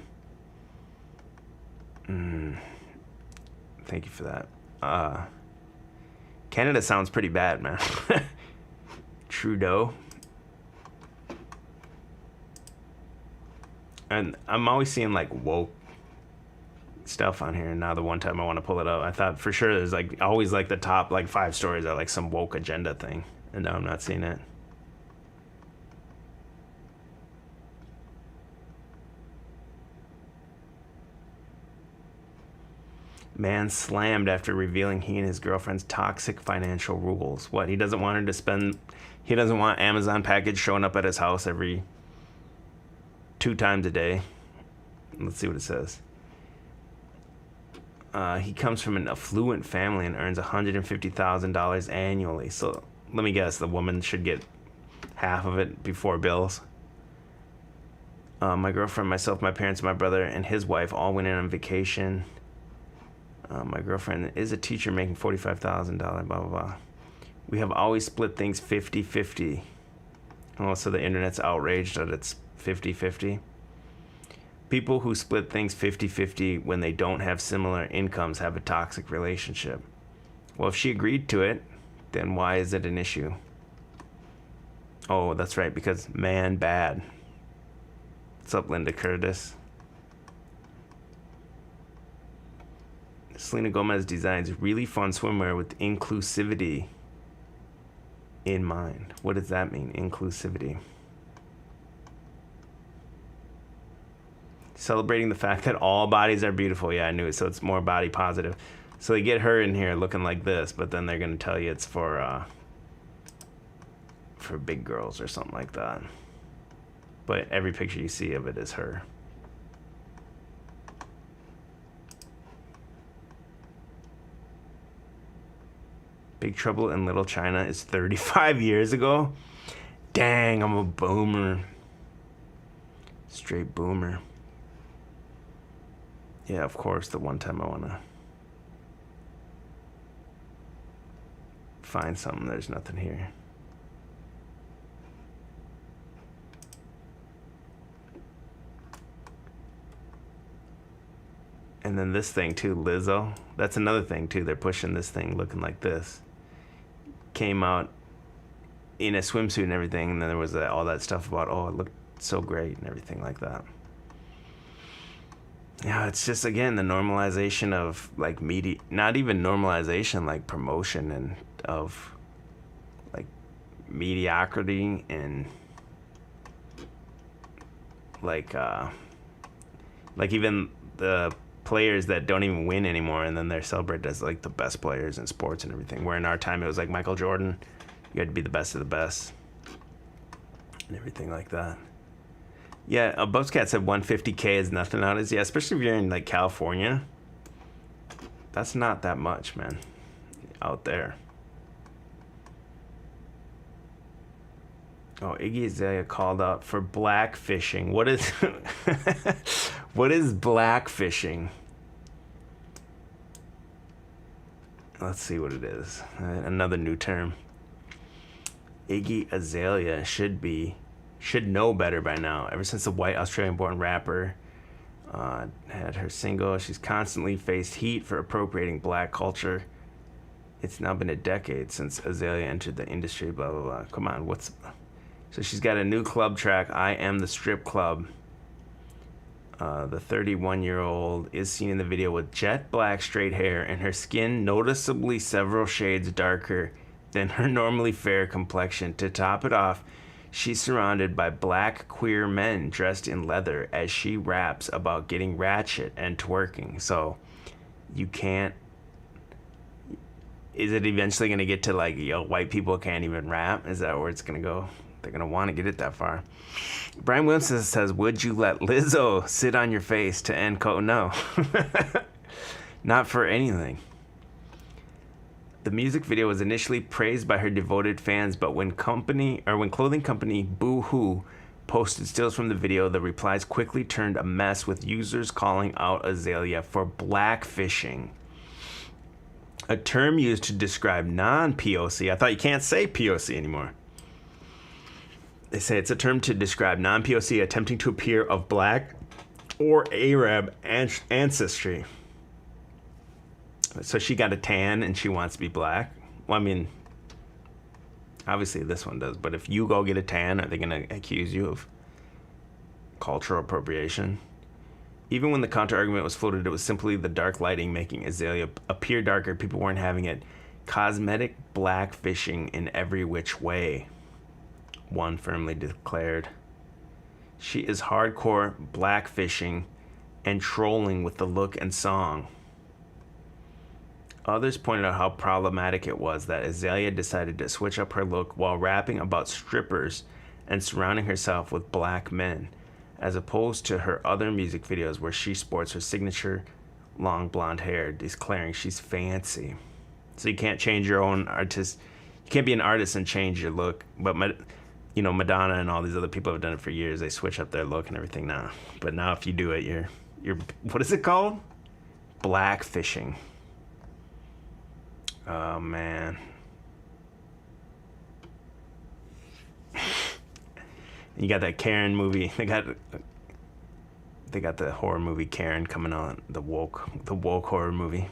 Thank you for that. Canada sounds pretty bad, man. Trudeau. And I'm always seeing like woke stuff on here, and now the one time I want to pull it up, I thought for sure there's like always like the top like 5 stories are like some woke agenda thing, and now I'm not seeing it. Man slammed after revealing he and his girlfriend's toxic financial rules. What, he doesn't want her to spend, he doesn't want Amazon package showing up at his house every 2 times a day. Let's see what it says. He comes from an affluent family and earns $150,000 annually. So let me guess, the woman should get half of it before bills. My girlfriend, myself, my parents, my brother, and his wife all went in on vacation. My girlfriend is a teacher making $45,000, blah, blah, blah. We have always split things 50-50. Oh, so the internet's outraged that it's 50-50. People who split things 50-50 when they don't have similar incomes have a toxic relationship. Well, if she agreed to it, then why is it an issue? Oh, that's right, because man bad. What's up, Linda Curtis? Selena Gomez designs really fun swimwear with inclusivity in mind. What does that mean, inclusivity? Celebrating the fact that all bodies are beautiful. Yeah, I knew it. So it's more body positive. So they get her in here looking like this, but then they're gonna tell you it's for big girls or something like that. But every picture you see of it is her. Big Trouble in Little China is 35 years ago. Dang, I'm a boomer. Straight boomer. Yeah, of course, the one time I want to find something, there's nothing here. And then this thing too, Lizzo. That's another thing too. They're pushing this thing looking like this. Came out in a swimsuit and everything, and then there was all that stuff about, oh, it looked so great and everything like that. Yeah, it's just, again, the normalization of like media, not even normalization, like promotion and of like mediocrity and like even the players that don't even win anymore, and then they're celebrated as like the best players in sports and everything, where in our time it was like Michael Jordan, you had to be the best of the best and everything like that. Yeah, Bubscat said 150K is nothing nowadays. Yeah, especially if you're in like California, that's not that much, man, out there. Oh, Iggy Azalea called out for blackfishing. What is what is blackfishing? Let's see what it is. Another new term. Iggy Azalea should know better by now. Ever since the white Australian-born rapper had her single, she's constantly faced heat for appropriating black culture. It's now been a decade since Azalea entered the industry, blah, blah, blah. Come on, So she's got a new club track, I Am the Strip Club. The 31-year-old is seen in the video with jet black straight hair and her skin noticeably several shades darker than her normally fair complexion. To top it off, she's surrounded by black queer men dressed in leather as she raps about getting ratchet and twerking. So you can't... Is it eventually going to get to like, yo, white people can't even rap? Is that where it's going to go? They're going to want to get it that far. Brian Wilson says, would you let Lizzo sit on your face to end No. Not for anything. The music video was initially praised by her devoted fans, but when clothing company Boohoo posted stills from the video, the replies quickly turned a mess, with users calling out Azalea for blackfishing, a term used to describe non-POC. I thought you can't say POC anymore. They say it's a term to describe non-POC attempting to appear of black or Arab ancestry. So she got a tan and she wants to be black. Well, I mean, obviously this one does, but if you go get a tan, are they going to accuse you of cultural appropriation? Even when the counter-argument was floated, it was simply the dark lighting making Azalea appear darker. People weren't having it. Cosmetic blackfishing in every which way, one firmly declared. She is hardcore blackfishing and trolling with the look and song. Others pointed out how problematic it was that Azalea decided to switch up her look while rapping about strippers and surrounding herself with black men, as opposed to her other music videos where she sports her signature long blonde hair, declaring she's fancy. So you can't change your own artist. You can't be an artist and change your look. But Madonna and all these other people have done it for years. They switch up their look and everything now. But now if you do it, you're what is it called? Blackfishing. Oh man. You got that Karen movie. They got the horror movie Karen coming on, the woke horror movie.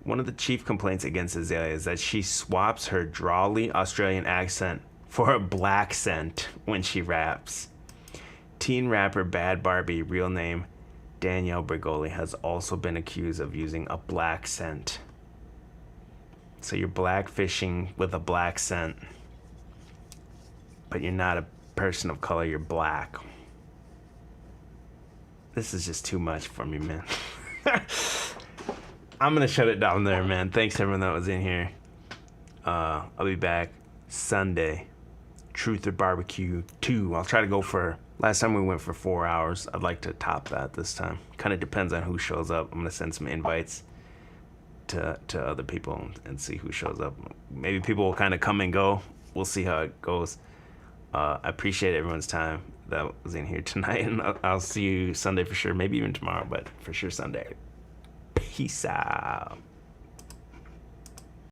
One of the chief complaints against Azalea is that she swaps her drawly Australian accent for a black scent when she raps. Teen rapper Bad Barbie, real name Danielle Bregoli, has also been accused of using a black scent. So you're blackfishing with a black scent, but you're not a person of color, you're black. This is just too much for me, man. I'm gonna shut it down there, man. Thanks everyone that was in here. I'll be back Sunday. Truth or Barbecue 2. I'll try to go for... Last time we went for 4 hours. I'd like to top that this time. Kind of depends on who shows up. I'm gonna send some invites to other people and see who shows up. Maybe people will kind of come and go. We'll see how it goes. I appreciate everyone's time that was in here tonight, and I'll see you Sunday for sure. Maybe even tomorrow, but for sure Sunday. Peace out.